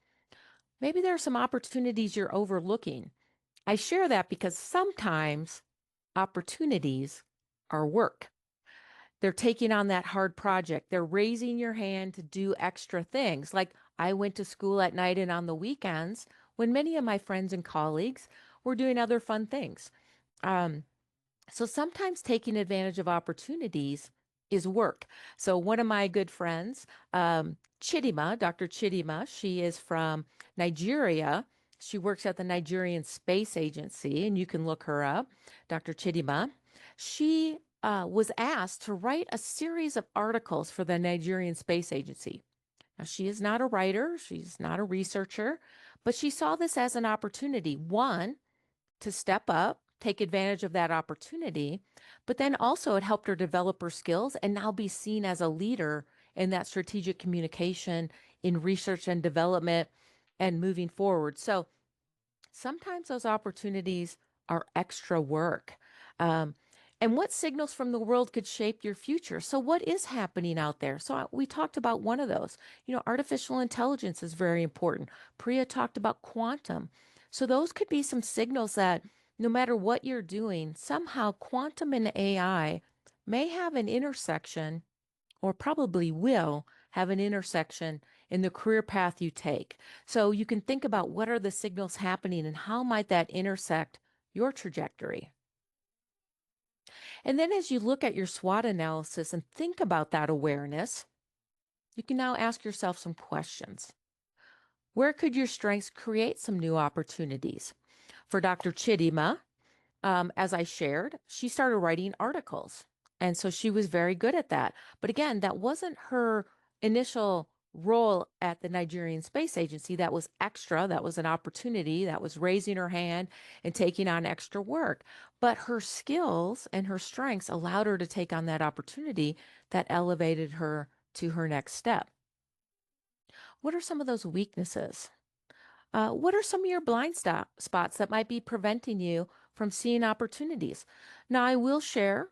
Maybe there are some opportunities you're overlooking. I share that because sometimes opportunities are work. They're taking on that hard project. They're raising your hand to do extra things. Like I went to school at night and on the weekends when many of my friends and colleagues were doing other fun things. Um, so sometimes taking advantage of opportunities is work. So one of my good friends, Chidima, Dr. Chidima, she is from Nigeria. She works at the Nigerian Space Agency, and you can look her up, Dr. Chidima. She was asked to write a series of articles for the Nigerian Space Agency. Now, she is not a writer, she's not a researcher, but she saw this as an opportunity. One, to step up, take advantage of that opportunity, but then also it helped her develop her skills and now be seen as a leader in that strategic communication, in research and development, and moving forward. So sometimes those opportunities are extra work. Um, and what signals from the world could shape your future? So, what is happening out there? So, we talked about one of those. Artificial intelligence is very important. Priya talked about quantum. So, those could be some signals that no matter what you're doing, somehow quantum and AI may have an intersection, or probably will have an intersection in the career path you take. So you can think about what are the signals happening and how might that intersect your trajectory. And then as you look at your SWOT analysis and think about that awareness, you can now ask yourself some questions. Where could your strengths create some new opportunities? For Dr. Chidima, as I shared, she started writing articles. And so she was very good at that. But again, that wasn't her initial role at the Nigerian Space Agency. That was extra. That was an opportunity. That was raising her hand and taking on extra work. But her skills and her strengths allowed her to take on that opportunity that elevated her to her next step. What are some of those weaknesses? What are some of your blind spots that might be preventing you from seeing opportunities? Now, I will share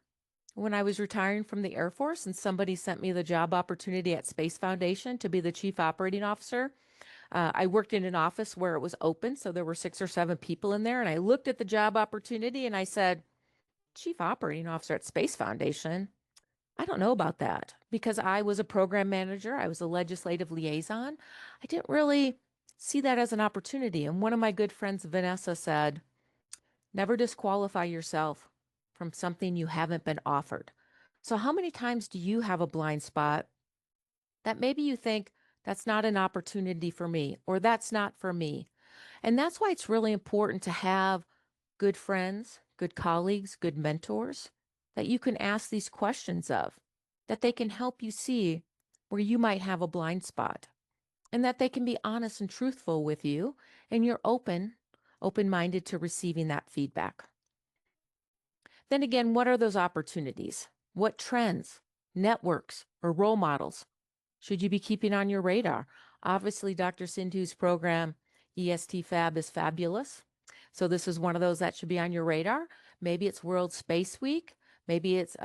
when I was retiring from the Air Force and somebody sent me the job opportunity at Space Foundation to be the chief operating officer. I worked in an office where it was open, so there were 6 or 7 people in there. And I looked at the job opportunity and I said, Chief Operating Officer at Space Foundation? I don't know about that because I was a program manager. I was a legislative liaison. I didn't really see that as an opportunity. And one of my good friends, Vanessa, said, never disqualify yourself from something you haven't been offered. So, how many times do you have a blind spot that maybe you think that's not an opportunity for me or that's not for me? And that's why it's really important to have good friends, good colleagues, good mentors that you can ask these questions of, that they can help you see where you might have a blind spot, and that they can be honest and truthful with you, and you're open-minded to receiving that feedback. Then again, what are those opportunities? What trends, networks, or role models should you be keeping on your radar? Obviously, Dr. Sindhu's program, EST Fab, is fabulous. So this is one of those that should be on your radar. Maybe it's World Space Week. Maybe it's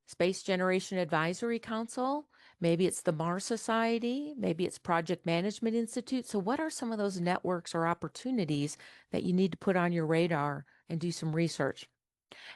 Space Generation Advisory Council. Maybe it's the Mars Society. Maybe it's Project Management Institute. So what are some of those networks or opportunities that you need to put on your radar and do some research?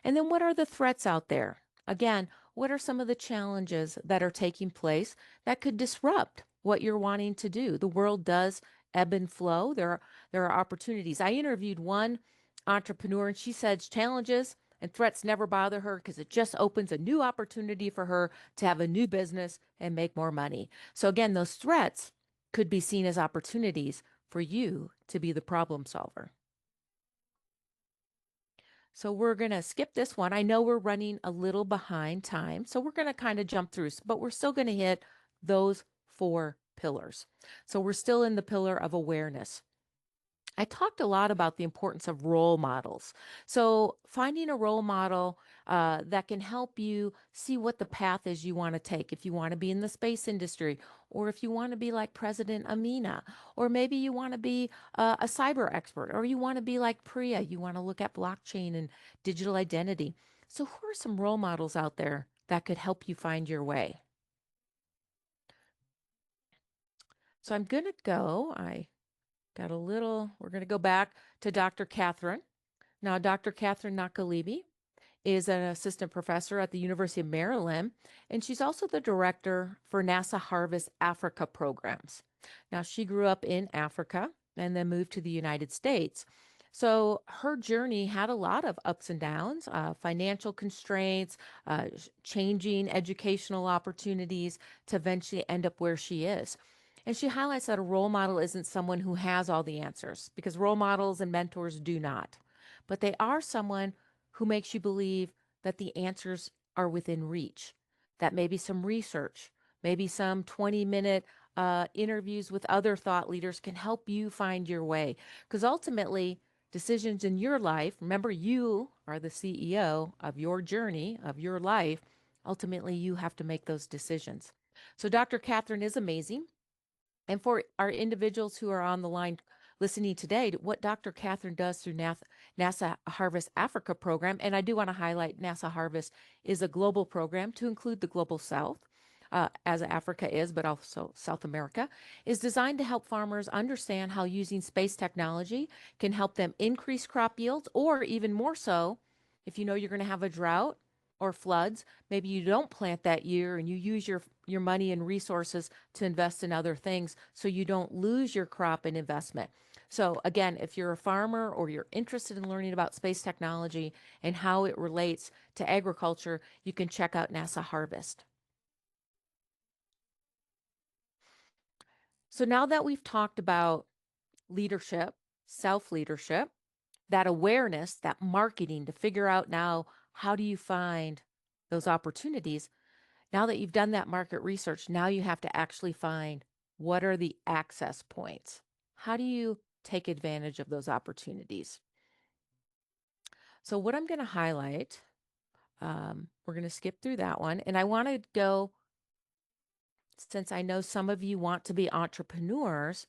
And then what are the threats out there? Again, what are some of the challenges that are taking place that could disrupt what you're wanting to do? The world does ebb and flow. There are opportunities. I interviewed one entrepreneur and she said challenges and threats never bother her because it just opens a new opportunity for her to have a new business and make more money. So again, those threats could be seen as opportunities for you to be the problem solver. So we're going to skip this one. I know we're running a little behind time, so we're going to kind of jump through, but we're still going to hit those 4 pillars. So we're still in the pillar of awareness. I talked a lot about the importance of role models. So finding a role model that can help you see what the path is you want to take. If you want to be in the space industry, or if you want to be like President Amina, or maybe you want to be a cyber expert, or you want to be like Priya, you want to look at blockchain and digital identity. So who are some role models out there that could help you find your way? So I'm going to go, we're going to go back to Dr. Catherine. Now, Dr. Catherine Nakalibi is an assistant professor at the University of Maryland, and she's also the director for NASA Harvest Africa programs. Now, she grew up in Africa and then moved to the United States. So her journey had a lot of ups and downs, financial constraints, changing educational opportunities to eventually end up where she is. And she highlights that a role model isn't someone who has all the answers, because role models and mentors do not. But they are someone who makes you believe that the answers are within reach, that maybe some research, maybe some 20-minute interviews with other thought leaders can help you find your way. Because ultimately, decisions in your life, remember, you are the CEO of your journey, of your life. Ultimately, you have to make those decisions. So Dr. Catherine is amazing. And for our individuals who are on the line listening today, what Dr. Catherine does through NASA Harvest Africa program, and I do want to highlight NASA Harvest is a global program to include the global South, as Africa is, but also South America, is designed to help farmers understand how using space technology can help them increase crop yields, or even more so, if you know you're going to have a drought or floods, maybe you don't plant that year and you use your money and resources to invest in other things so you don't lose your crop and investment. So again, if you're a farmer or you're interested in learning about space technology and how it relates to agriculture, you can check out NASA Harvest. So now that we've talked about leadership, self-leadership, that awareness, that marketing to figure out now how do you find those opportunities. Now that you've done that market research, now you have to actually find what are the access points. How do you take advantage of those opportunities? So what I'm going to highlight, we're going to skip through that one. And I want to go, since I know some of you want to be entrepreneurs,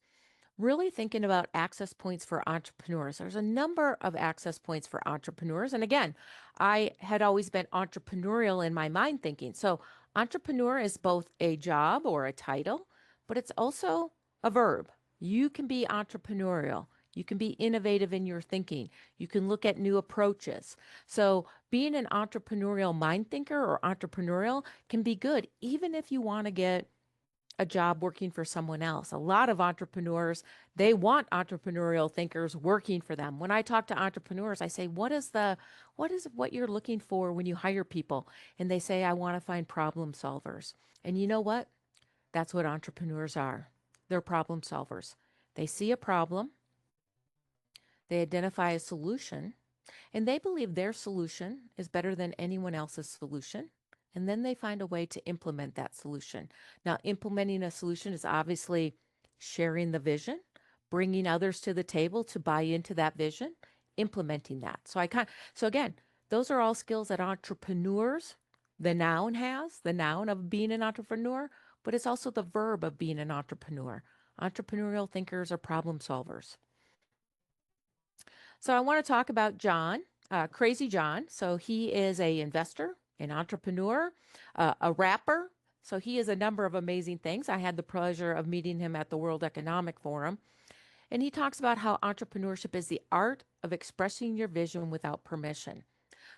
really thinking about access points for entrepreneurs. There's a number of access points for entrepreneurs. And again, I had always been entrepreneurial in my mind thinking. So, entrepreneur is both a job or a title, but it's also a verb. You can be entrepreneurial. You can be innovative in your thinking. You can look at new approaches. So, being an entrepreneurial mind thinker or entrepreneurial can be good, even if you want to get a job working for someone else. A lot of entrepreneurs, they want entrepreneurial thinkers working for them. When I talk to entrepreneurs, I say, what is what you're looking for when you hire people? And they say, I want to find problem solvers. And you know what? That's what entrepreneurs are. They're problem solvers. They see a problem, they identify a solution, and they believe their solution is better than anyone else's solution. And then they find a way to implement that solution. Now, implementing a solution is obviously sharing the vision, bringing others to the table to buy into that vision, implementing that. So again, those are all skills that entrepreneurs, the noun has, the noun of being an entrepreneur, but it's also the verb of being an entrepreneur. Entrepreneurial thinkers are problem solvers. So I want to talk about John, Crazy John. So he is a investor, an entrepreneur, a rapper. So he is a number of amazing things. I had the pleasure of meeting him at the World Economic Forum. And he talks about how entrepreneurship is the art of expressing your vision without permission.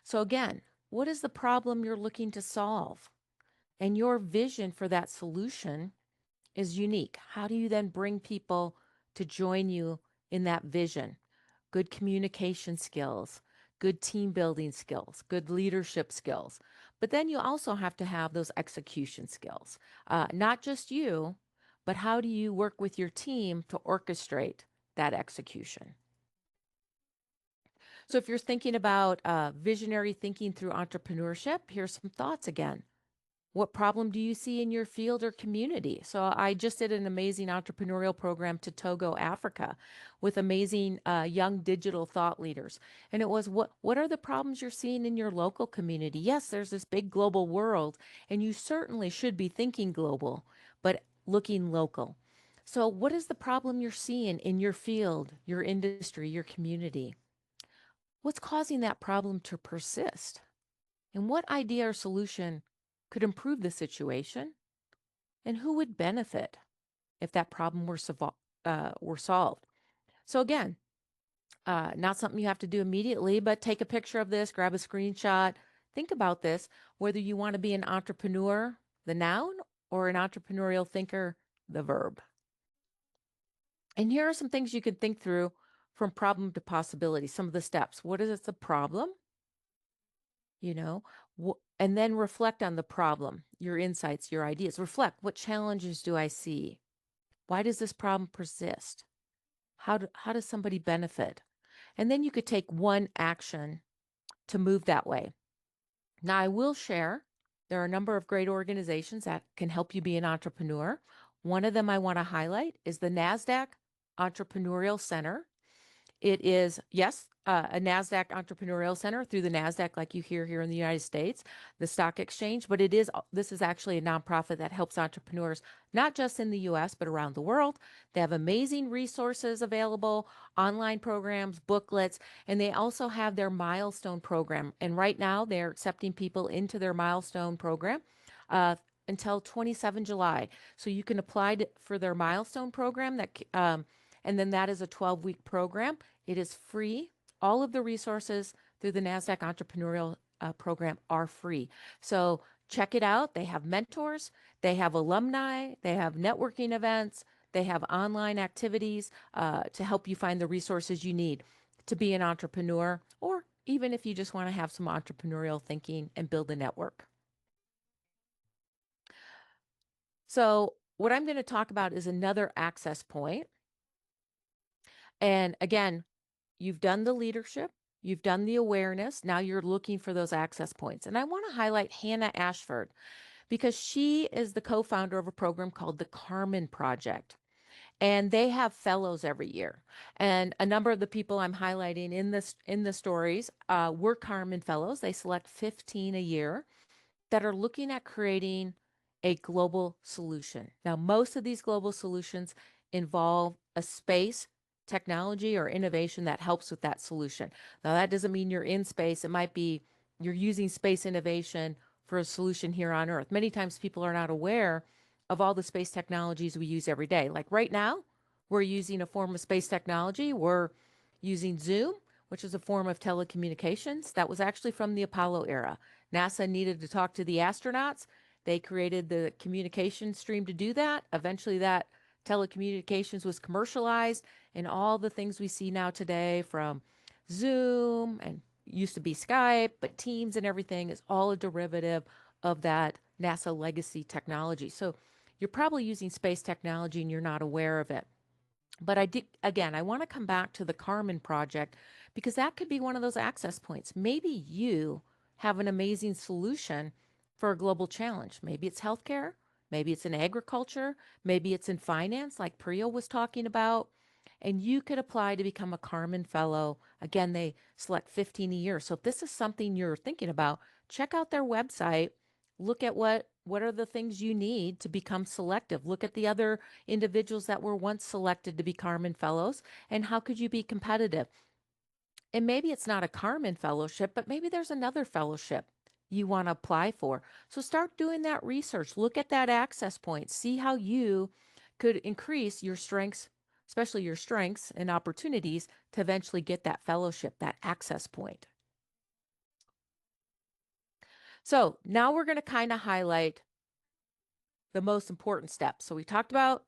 So again, what is the problem you're looking to solve? And your vision for that solution is unique. How do you then bring people to join you in that vision? Good communication skills, good team building skills, good leadership skills. But then you also have to have those execution skills. Not just you, but how do you work with your team to orchestrate that execution? So if you're thinking about visionary thinking through entrepreneurship, here's some thoughts again. What problem do you see in your field or community? So I just did an amazing entrepreneurial program to Togo, Africa, with amazing young digital thought leaders. And it was, what are the problems you're seeing in your local community? Yes, there's this big global world, and you certainly should be thinking global, but looking local. So what is the problem you're seeing in your field, your industry, your community? What's causing that problem to persist? And what idea or solution could improve the situation? And who would benefit if that problem were solved? So again, not something you have to do immediately, but take a picture of this, grab a screenshot, think about this, whether you want to be an entrepreneur, the noun, or an entrepreneurial thinker, the verb. And here are some things you could think through from problem to possibility, some of the steps. What is the problem? You know, and then reflect on the problem, your insights, your ideas. Reflect, what challenges do I see? Why does this problem persist? How does somebody benefit? And then you could take one action to move that way. Now, I will share, there are a number of great organizations that can help you be an entrepreneur. One of them I want to highlight is the NASDAQ Entrepreneurial Center. It is, yes, a NASDAQ Entrepreneurial Center through the NASDAQ, like you hear here in the United States, the stock exchange. But this is actually a nonprofit that helps entrepreneurs, not just in the US, but around the world. They have amazing resources available, online programs, booklets, and they also have their milestone program. And right now, they're accepting people into their milestone program until 27 July. So you can apply for their milestone program and then that is a 12-week program. It is free. All of the resources through the NASDAQ Entrepreneurial Program are free. So check it out. They have mentors, they have alumni, they have networking events, they have online activities to help you find the resources you need to be an entrepreneur, or even if you just want to have some entrepreneurial thinking and build a network. So what I'm going to talk about is another access point. And again, you've done the leadership, you've done the awareness. Now you're looking for those access points. And I want to highlight Hannah Ashford because she is the co-founder of a program called the Carmen Project. And they have fellows every year. And a number of the people I'm highlighting in the stories were Carmen fellows. They select 15 a year that are looking at creating a global solution. Now, most of these global solutions involve a space technology or innovation that helps with that solution. Now, that doesn't mean you're in space. It might be you're using space innovation for a solution here on Earth. Many times people are not aware of all the space technologies we use every day. Like right now, we're using a form of space technology. We're using Zoom, which is a form of telecommunications that was actually from the Apollo era. NASA needed to talk to the astronauts. They created the communication stream to do that. Eventually, that telecommunications was commercialized, and all the things we see now today, from Zoom and used to be Skype, but Teams and everything, is all a derivative of that NASA legacy technology. So you're probably using space technology and you're not aware of it. But I want to come back to the Carmen Project because that could be one of those access points. Maybe you have an amazing solution for a global challenge. Maybe it's healthcare, maybe it's in agriculture, maybe it's in finance, like Priya was talking about. And you could apply to become a Carmen Fellow. Again, they select 15 a year. So if this is something you're thinking about, check out their website. Look at what are the things you need to become selective. Look at the other individuals that were once selected to be Carmen Fellows, and how could you be competitive? And maybe it's not a Carmen Fellowship, but maybe there's another fellowship you want to apply for. So start doing that research. Look at that access point. See how you could increase your strengths, especially your strengths and opportunities to eventually get that fellowship, that access point. So now we're going to kind of highlight the most important steps. So we talked about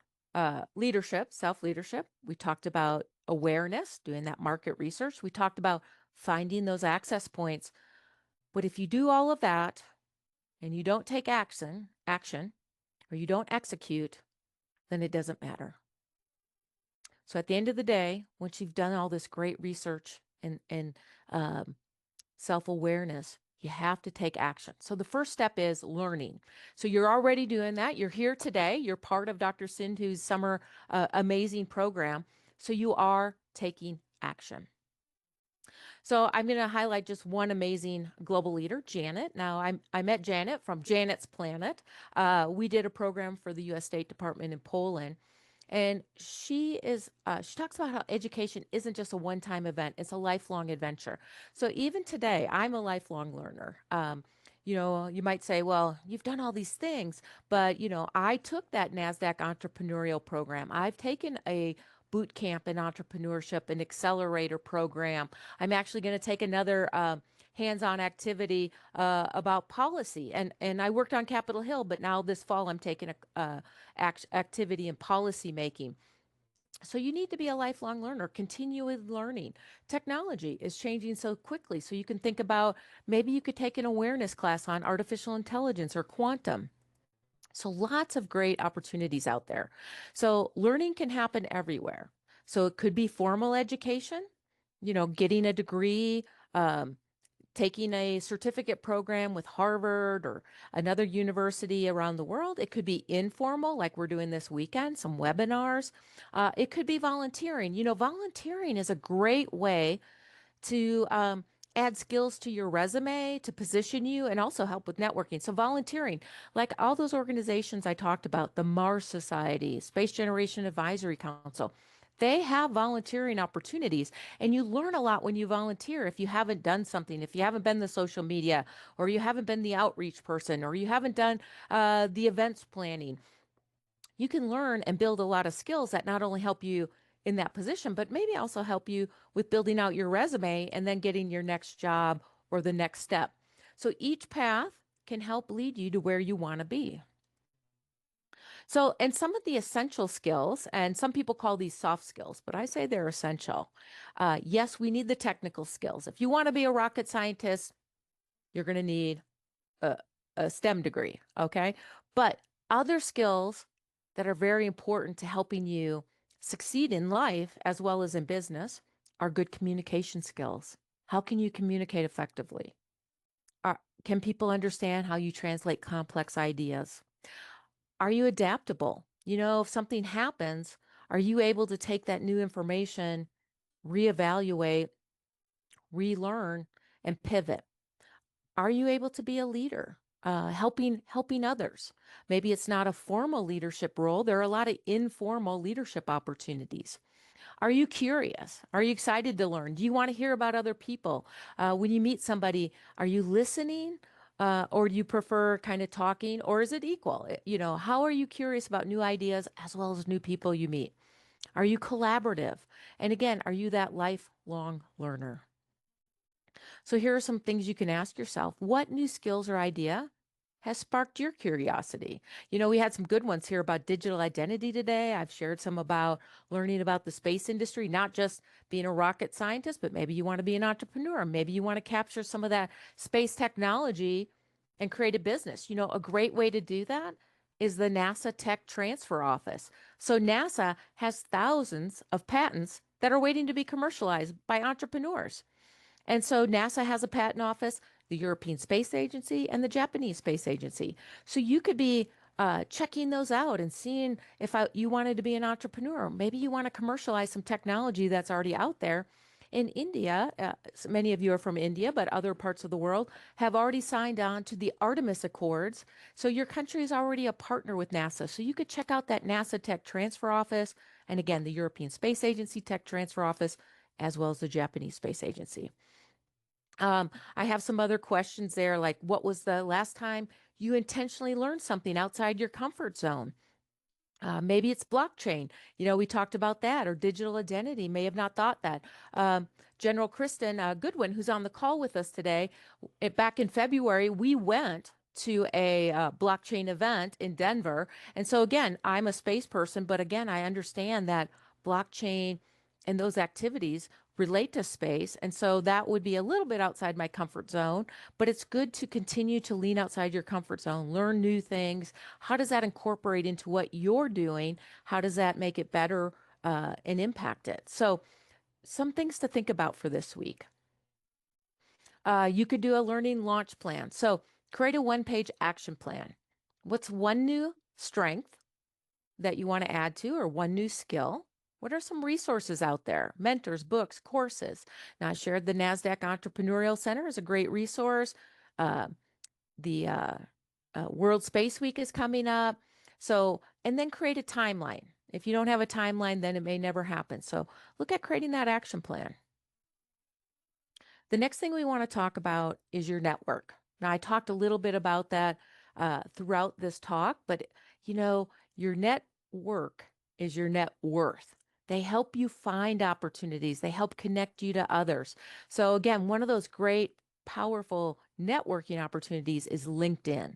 leadership, self-leadership. We talked about awareness, doing that market research. We talked about finding those access points. But if you do all of that and you don't take action, or you don't execute, then it doesn't matter. So at the end of the day, once you've done all this great research and self-awareness, you have to take action. So the first step is learning. So you're already doing that. You're here today. You're part of Dr. Sindhu's summer amazing program. So you are taking action. So I'm going to highlight just one amazing global leader, Janet. Now, I met Janet from Janet's Planet. We did a program for the U.S. State Department in Poland. And she talks about how education isn't just a one-time event, it's a lifelong adventure. So even today, I'm a lifelong learner. You might say, well, you've done all these things, but, I took that NASDAQ entrepreneurial program. I've taken a boot camp in entrepreneurship, an accelerator program. I'm actually going to take another hands-on activity about policy. And I worked on Capitol Hill, but now this fall I'm taking a activity in policy making. So you need to be a lifelong learner, continually learning. Technology is changing so quickly. So you can think about maybe you could take an awareness class on artificial intelligence or quantum. So lots of great opportunities out there. So learning can happen everywhere. So it could be formal education, getting a degree, taking a certificate program with Harvard or another university around the world. It could be informal, like we're doing this weekend, some webinars. It could be volunteering. Volunteering is a great way to add skills to your resume, to position you, and also help with networking. So volunteering, like all those organizations I talked about, the Mars Society, Space Generation Advisory Council, they have volunteering opportunities, and you learn a lot when you volunteer. If you haven't done something, if you haven't been the social media, or you haven't been the outreach person, or you haven't done the events planning, you can learn and build a lot of skills that not only help you in that position, but maybe also help you with building out your resume and then getting your next job or the next step. So each path can help lead you to where you want to be. So, and some of the essential skills, and some people call these soft skills, but I say they're essential. Yes, we need the technical skills. If you want to be a rocket scientist, you're going to need a STEM degree, okay? But other skills that are very important to helping you succeed in life as well as in business are good communication skills. How can you communicate effectively? Can people understand how you translate complex ideas? Are you adaptable? If something happens, are you able to take that new information, reevaluate, relearn, and pivot? Are you able to be a leader, helping others? Maybe it's not a formal leadership role. There are a lot of informal leadership opportunities. Are you curious? Are you excited to learn? Do you want to hear about other people? When you meet somebody, are you listening? Or do you prefer kind of talking, or is it equal? How are you curious about new ideas as well as new people you meet? Are you collaborative? And again, are you that lifelong learner? So here are some things you can ask yourself. What new skills or idea has sparked your curiosity? We had some good ones here about digital identity today. I've shared some about learning about the space industry, not just being a rocket scientist, but maybe you want to be an entrepreneur. Maybe you want to capture some of that space technology and create a business. A great way to do that is the NASA Tech Transfer Office. So NASA has thousands of patents that are waiting to be commercialized by entrepreneurs. And so NASA has a patent office, the European Space Agency, and the Japanese Space Agency. So you could be checking those out and seeing if you wanted to be an entrepreneur. Maybe you want to commercialize some technology that's already out there. In India, so many of you are from India, but other parts of the world have already signed on to the Artemis Accords. So your country is already a partner with NASA. So you could check out that NASA Tech Transfer Office, and again, the European Space Agency Tech Transfer Office, as well as the Japanese Space Agency. I have some other questions there, like what was the last time you intentionally learned something outside your comfort zone? Maybe it's blockchain. We talked about that, or digital identity. May have not thought that. General Kristen Goodwin, who's on the call with us today, back in February, we went to a blockchain event in Denver. And so, again, I'm a space person, but again, I understand that blockchain and those activities relate to space. And so that would be a little bit outside my comfort zone, but it's good to continue to lean outside your comfort zone, learn new things. How does that incorporate into what you're doing? How does that make it better and impact it? So some things to think about for this week. You could do a learning launch plan. So create a one-page action plan. What's one new strength that you want to add to, or one new skill? What are some resources out there? Mentors, books, courses. Now, I shared the NASDAQ Entrepreneurial Center is a great resource. The World Space Week is coming up. So, and then create a timeline. If you don't have a timeline, then it may never happen. So look at creating that action plan. The next thing we want to talk about is your network. Now, I talked a little bit about that throughout this talk, but your network is your net worth. They help you find opportunities. They help connect you to others. So again, one of those great, powerful networking opportunities is LinkedIn.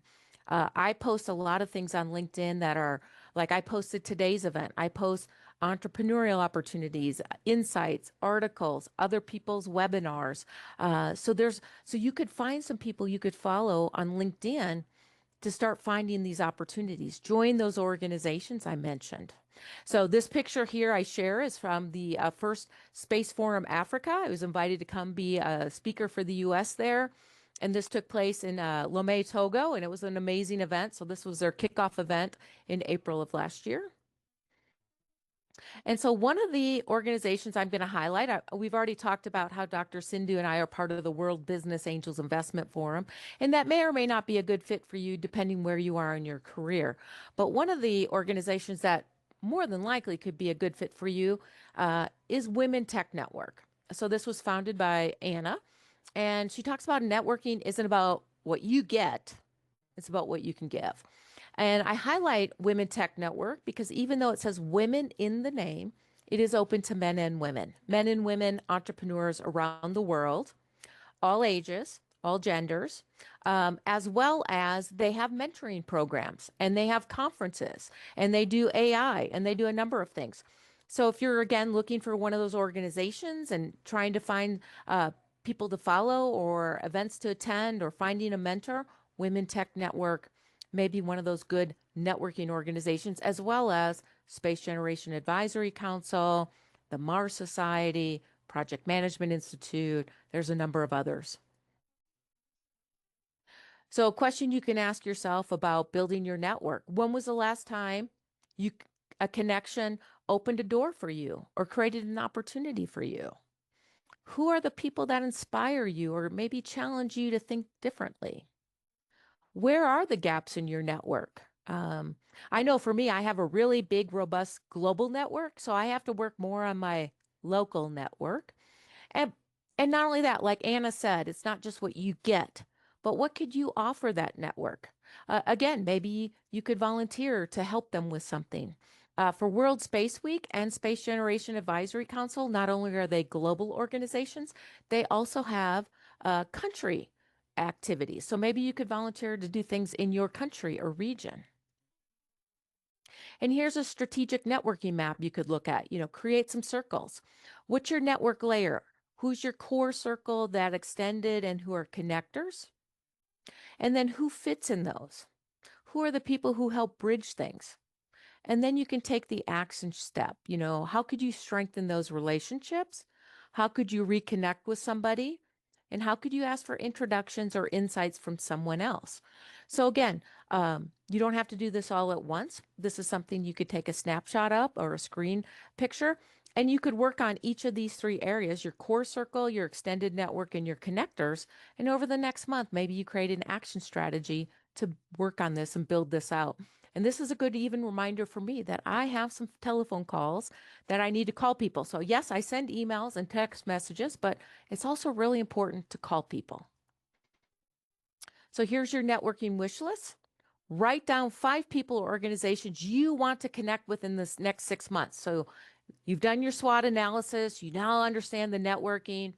I post a lot of things on LinkedIn that are like I posted today's event. I post entrepreneurial opportunities, insights, articles, other people's webinars. So you could find some people you could follow on LinkedIn to start finding these opportunities. Join those organizations I mentioned. So this picture here I share is from the first Space Forum Africa. I was invited to come be a speaker for the U.S. there. And this took place in Lomé, Togo, and it was an amazing event. So this was their kickoff event in April of last year. And so one of the organizations I'm going to highlight, we've already talked about how Dr. Sindhu and I are part of the World Business Angels Investment Forum, and that may or may not be a good fit for you depending where you are in your career. But one of the organizations that more than likely could be a good fit for you is Women Tech Network. So this was founded by Anna, and she talks about networking isn't about what you get, it's about what you can give. And I highlight Women Tech Network because even though it says women in the name, it is open to men and women entrepreneurs around the world, all ages, all genders, as well as they have mentoring programs and they have conferences and they do AI and they do a number of things. So if you're, again, looking for one of those organizations and trying to find people to follow or events to attend or finding a mentor, Women Tech Network maybe one of those good networking organizations, as well as Space Generation Advisory Council, the Mars Society, Project Management Institute. There's a number of others. So a question you can ask yourself about building your network: when was the last time you a connection opened a door for you or created an opportunity for you? Who are the people that inspire you or maybe challenge you to think differently? Where are the gaps in your network? I know for me, I have a really big, robust global network, so I have to work more on my local network. And and not only that, like Anna said, it's not just what you get, but what could you offer that network? Again, maybe you could volunteer to help them with something. For World Space Week and Space Generation Advisory Council, not only are they global organizations, they also have country activities. So maybe you could volunteer to do things in your country or region. And here's a strategic networking map you could look at. Create some circles. What's your network layer? Who's your core circle, that extended, and who are connectors? And then who fits in those? Who are the people who help bridge things? And then you can take the action step. How could you strengthen those relationships? How could you reconnect with somebody? And how could you ask for introductions or insights from someone else? So again, you don't have to do this all at once. This is something you could take a snapshot of or a screen picture, and you could work on each of these three areas: your core circle, your extended network, and your connectors. And over the next month, maybe you create an action strategy to work on this and build this out. And this is a good even reminder for me that I have some telephone calls that I need to call people. So yes, I send emails and text messages, but it's also really important to call people. So here's your networking wish list. Write down 5 people or organizations you want to connect with in this next 6 months. So you've done your SWOT analysis. You now understand the networking.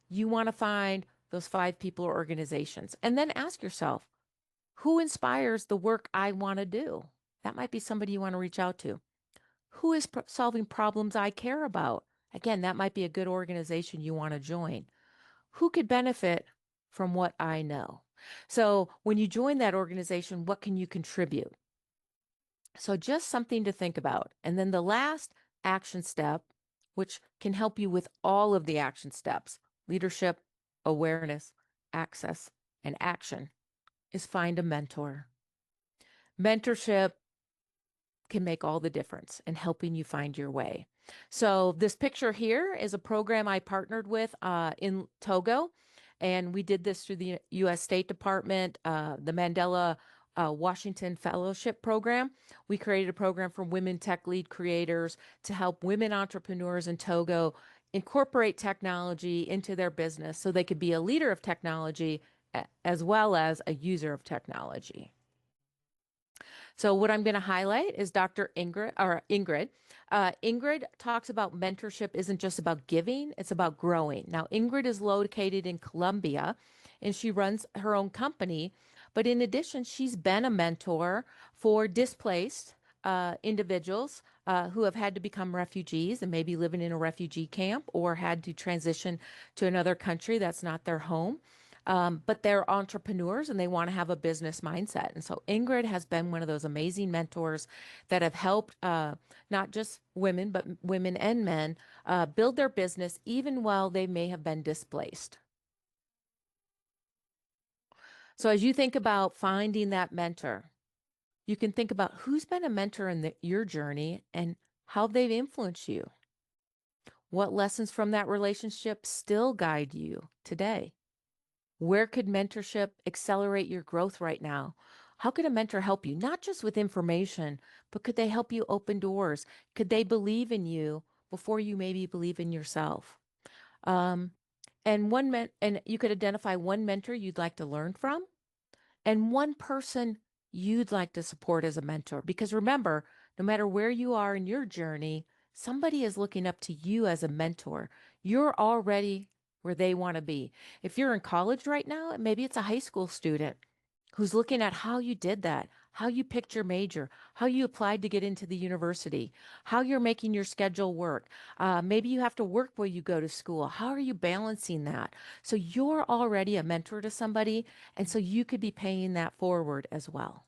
You want to find those 5 people or organizations. And then ask yourself, who inspires the work I want to do? That might be somebody you want to reach out to. Who is solving problems I care about? Again, that might be a good organization you want to join. Who could benefit from what I know? So when you join that organization, what can you contribute? So just something to think about. And then the last action step, which can help you with all of the action steps: leadership, awareness, access, and action, is find a mentor. Mentorship can make all the difference in helping you find your way. So this picture here is a program I partnered with in Togo, and we did this through the U.S. State Department, the Mandela Washington Fellowship Program. We created a program for women tech lead creators to help women entrepreneurs in Togo incorporate technology into their business so they could be a leader of technology as well as a user of technology. So what I'm going to highlight is Dr. Ingrid. Ingrid talks about mentorship isn't just about giving, it's about growing. Now, Ingrid is located in Colombia and she runs her own company. But in addition, she's been a mentor for displaced individuals who have had to become refugees and maybe living in a refugee camp or had to transition to another country that's not their home. But they're entrepreneurs and they want to have a business mindset. And so Ingrid has been one of those amazing mentors that have helped not just women, but women and men build their business even while they may have been displaced. So as you think about finding that mentor, you can think about who's been a mentor in your journey and how they've influenced you. What lessons from that relationship still guide you today? Where could mentorship accelerate your growth right now? How could a mentor help you? Not just with information, but could they help you open doors? Could they believe in you before you maybe believe in yourself? Um, and you could identify one mentor you'd like to learn from and one person you'd like to support as a mentor. Because remember, no matter where you are in your journey, somebody is looking up to you as a mentor. You're already where they want to be. If you're in college right now, maybe it's a high school student who's looking at how you did that, how you picked your major, how you applied to get into the university, how you're making your schedule work. Maybe you have to work while you go to school. How are you balancing that? So you're already a mentor to somebody, and so you could be paying that forward as well.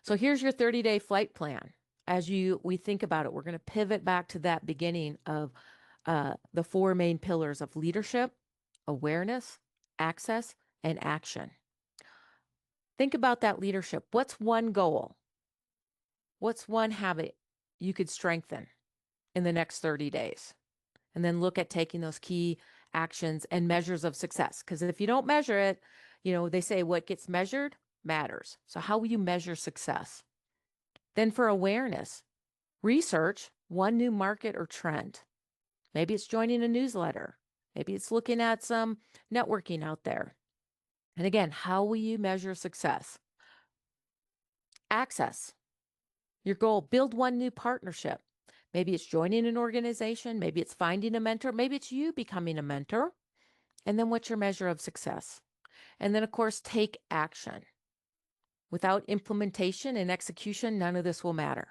So here's your 30-day flight plan. As we think about it, we're going to pivot back to that beginning of the four main pillars of leadership, awareness, access, and action. Think about that leadership. What's one goal? What's one habit you could strengthen in the next 30 days? And then look at taking those key actions and measures of success. Because if you don't measure it, they say what gets measured matters. So how will you measure success? Then for awareness, research one new market or trend. Maybe it's joining a newsletter. Maybe it's looking at some networking out there. And again, how will you measure success? Access. Your goal, build one new partnership. Maybe it's joining an organization. Maybe it's finding a mentor. Maybe it's you becoming a mentor. And then what's your measure of success? And then, of course, take action. Without implementation and execution, none of this will matter.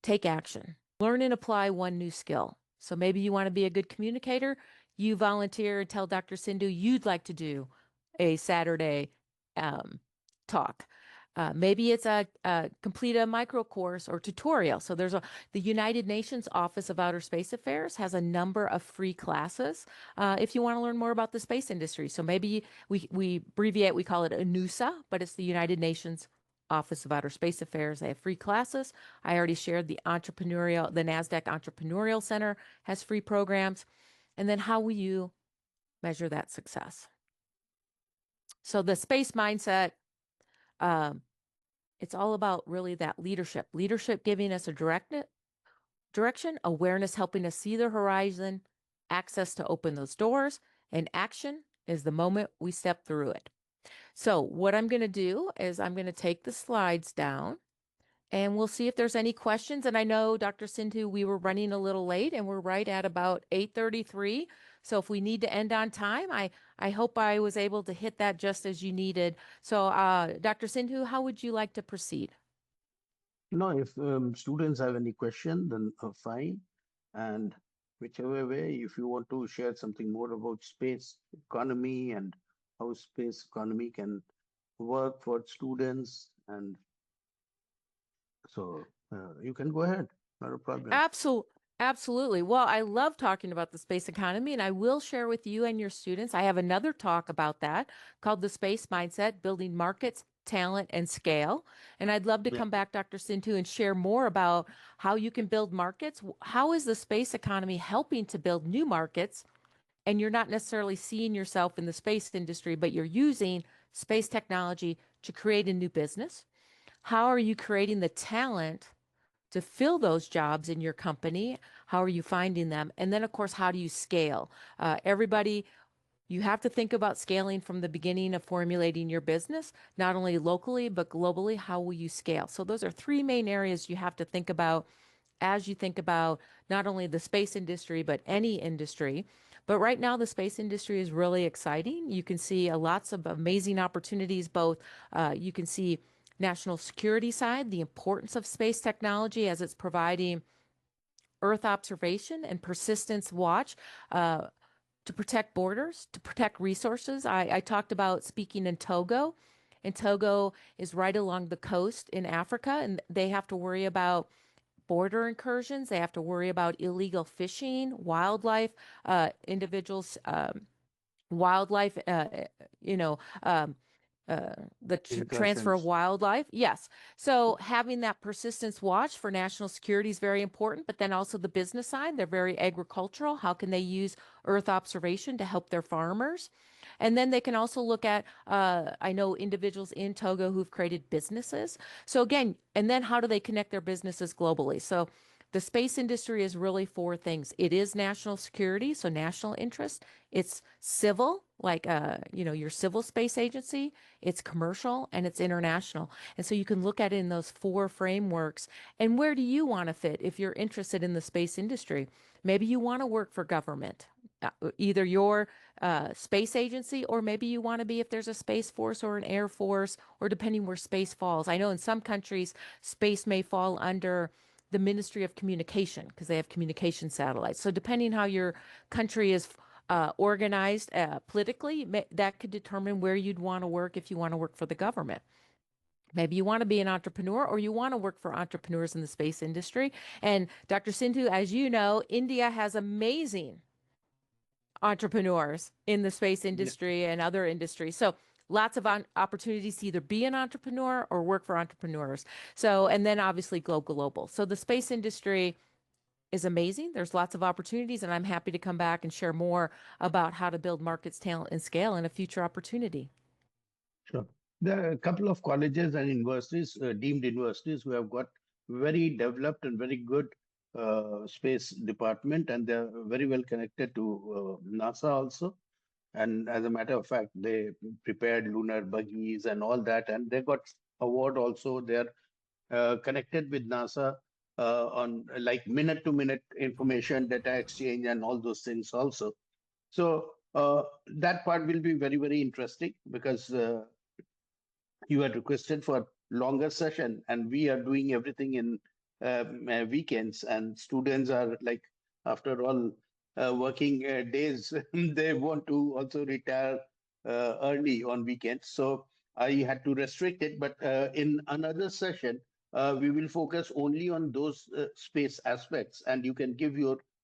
Take action. Learn and apply one new skill. So maybe you want to be a good communicator. You volunteer and tell Dr. Sindhu you'd like to do a Saturday talk. Maybe it's complete a micro course or tutorial. So the United Nations Office of Outer Space Affairs has a number of free classes if you want to learn more about the space industry. So maybe we abbreviate, we call it UNUSA, but it's the United Nations Office of Outer Space Affairs. They have free classes. I already shared the NASDAQ Entrepreneurial Center has free programs. And then how will you measure that success? So the space mindset, it's all about really that leadership. Leadership giving us a direction, awareness helping us see the horizon, access to open those doors, and action is the moment we step through it. So what I'm going to do is I'm going to take the slides down and we'll see if there's any questions. And I know, Dr. Sindhu, we were running a little late and we're right at about 8:33. So if we need to end on time, I hope I was able to hit that just as you needed. So Dr. Sindhu, how would you like to proceed? No, if students have any question, then fine. And whichever way, if you want to share something more about space economy and how space economy can work for students, and so you can go ahead, not a problem. Absolutely. Well, I love talking about the space economy, and I will share with you and your students. I have another talk about that called The Space Mindset, Building Markets, Talent, and Scale. And I'd love to Yeah. come back, Dr. Sindhu, and share more about how you can build markets. How is the space economy helping to build new markets? And you're not necessarily seeing yourself in the space industry, but you're using space technology to create a new business. How are you creating the talent to fill those jobs in your company? How are you finding them? And then, of course, how do you scale? You have to think about scaling from the beginning of formulating your business, not only locally, but globally. How will you scale? So those are three main areas you have to think about as you think about not only the space industry, but any industry. But right now, the space industry is really exciting. You can see lots of amazing opportunities, both you can see national security side, the importance of space technology as it's providing Earth observation and persistence watch to protect borders, to protect resources. I talked about speaking in Togo, and Togo is right along the coast in Africa, and they have to worry about border incursions. They have to worry about illegal fishing, individuals, wildlife, you know, um, the transfer of Incursions. wildlife. Yes. So having that persistence watch for national security is very important, but then also the business side, they're very agricultural. How can they use Earth observation to help their farmers? And then they can also look at, I know individuals in Togo who've created businesses. So again, and then how do they connect their businesses globally? So the space industry is really four things. It is national security, so national interest. It's civil, like your civil space agency. It's commercial and it's international. And so you can look at it in those four frameworks. And where do you want to fit if you're interested in the space industry? Maybe you want to work for government, either your space agency, or maybe you want to be if there's a space force or an air force, or depending where space falls. I know in some countries, space may fall under the Ministry of Communication because they have communication satellites. So depending how your country is organized politically, that could determine where you'd want to work if you want to work for the government. Maybe you want to be an entrepreneur or you want to work for entrepreneurs in the space industry. And Dr. Sindhu, as you know, India has amazing entrepreneurs in the space Yeah, industry and other industries. So lots of opportunities to either be an entrepreneur or work for entrepreneurs. So, and then obviously go global. So the space industry is amazing. There's lots of opportunities, and I'm happy to come back and share more about how to build markets, talent, and scale in a future opportunity. sure. There are a couple of colleges and universities, deemed universities, who have got very developed and very good space department, and they're very well connected to NASA also. And as a matter of fact, they prepared lunar buggies and all that, and they got award also. They're connected with NASA on like minute to minute information, data exchange, and all those things also. So that part will be very, very interesting because you had requested for longer session, and we are doing everything in weekends, and students are like, after all, working days, they want to also retire early on weekends. So I had to restrict it, but in another session we will focus only on those space aspects, and you can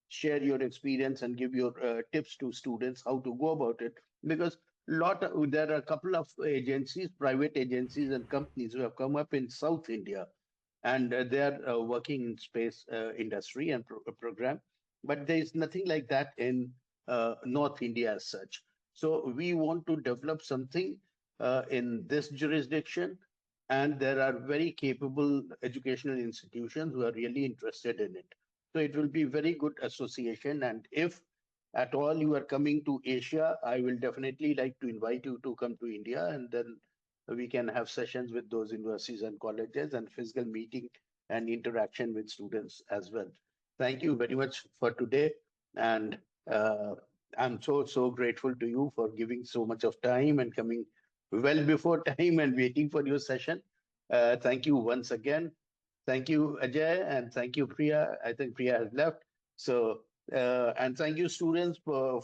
share your experience and give your tips to students how to go about it, because there are a couple of agencies, private agencies and companies who have come up in South India, and they are working in space industry and program, but there is nothing like that in North India as such. So we want to develop something in this jurisdiction, and there are very capable educational institutions who are really interested in it. So it will be very good association, and if at all you are coming to Asia, I will definitely like to invite you to come to India, and then we can have sessions with those universities and colleges and physical meeting and interaction with students as well. Thank you very much for today. And uh, I'm so grateful to you for giving so much of time and coming well before time and waiting for your session. Thank you once again. Thank you, Ajay, and thank you, Priya. I think Priya has left. So, and thank you, students, for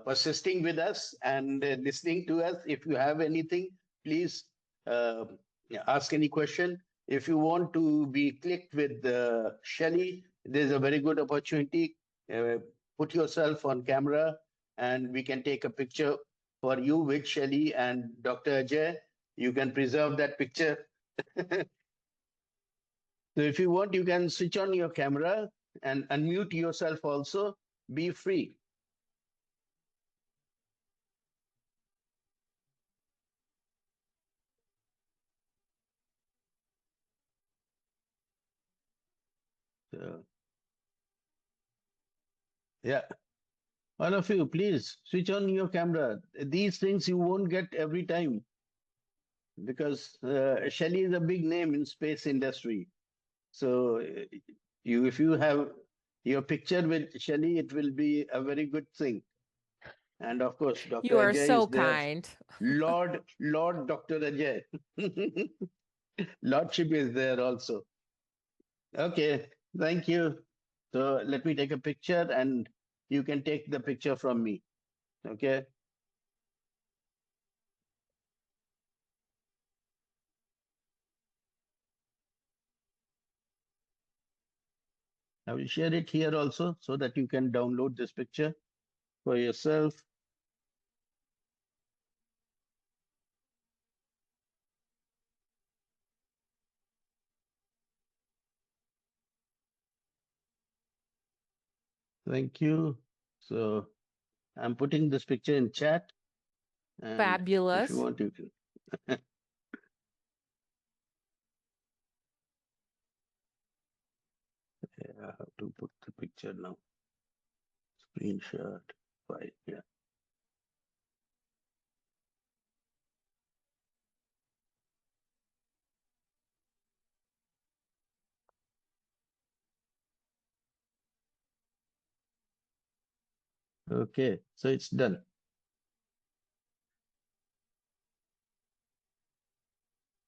persisting with us and listening to us. If you have anything, please uh, yeah, ask any question. If you want to be clicked with Shelli, there's a very good opportunity. Uh, put yourself on camera, and we can take a picture for you with Shelli and Dr. Ajay. You can preserve that picture. So if you want, you can switch on your camera and unmute yourself also. Be free. So, yeah, all of you, please switch on your camera. These things you won't get every time because Shelly is a big name in space industry. So if you have your picture with Shelly, it will be a very good thing. And of course, Dr. You are Ajay is so there. kind. Lord Dr. Ajay. Lordship is there also. Okay, thank you. So let me take a picture and you can take the picture from me. Okay. I will share it here also so that you can download this picture for yourself. Thank you. So I'm putting this picture in chat, and if you Fabulous. want, you can. I have to put the picture now. Screenshot file. Yeah. Okay. So it's done.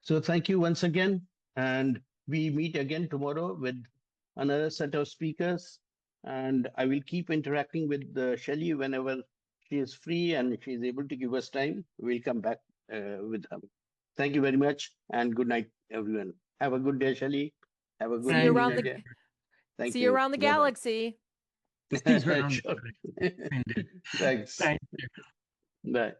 So thank you once again, and we meet again tomorrow with another set of speakers. And I will keep interacting with Shelly whenever she is free and she is able to give us time. We'll come back with her. Thank you very much and good night, everyone. Have a good day, Shelly. Have a good See you evening around the again. Thank see you you. around the Bye bye. galaxy. See you around. Sure. Indeed. Thanks. Thank you. Bye.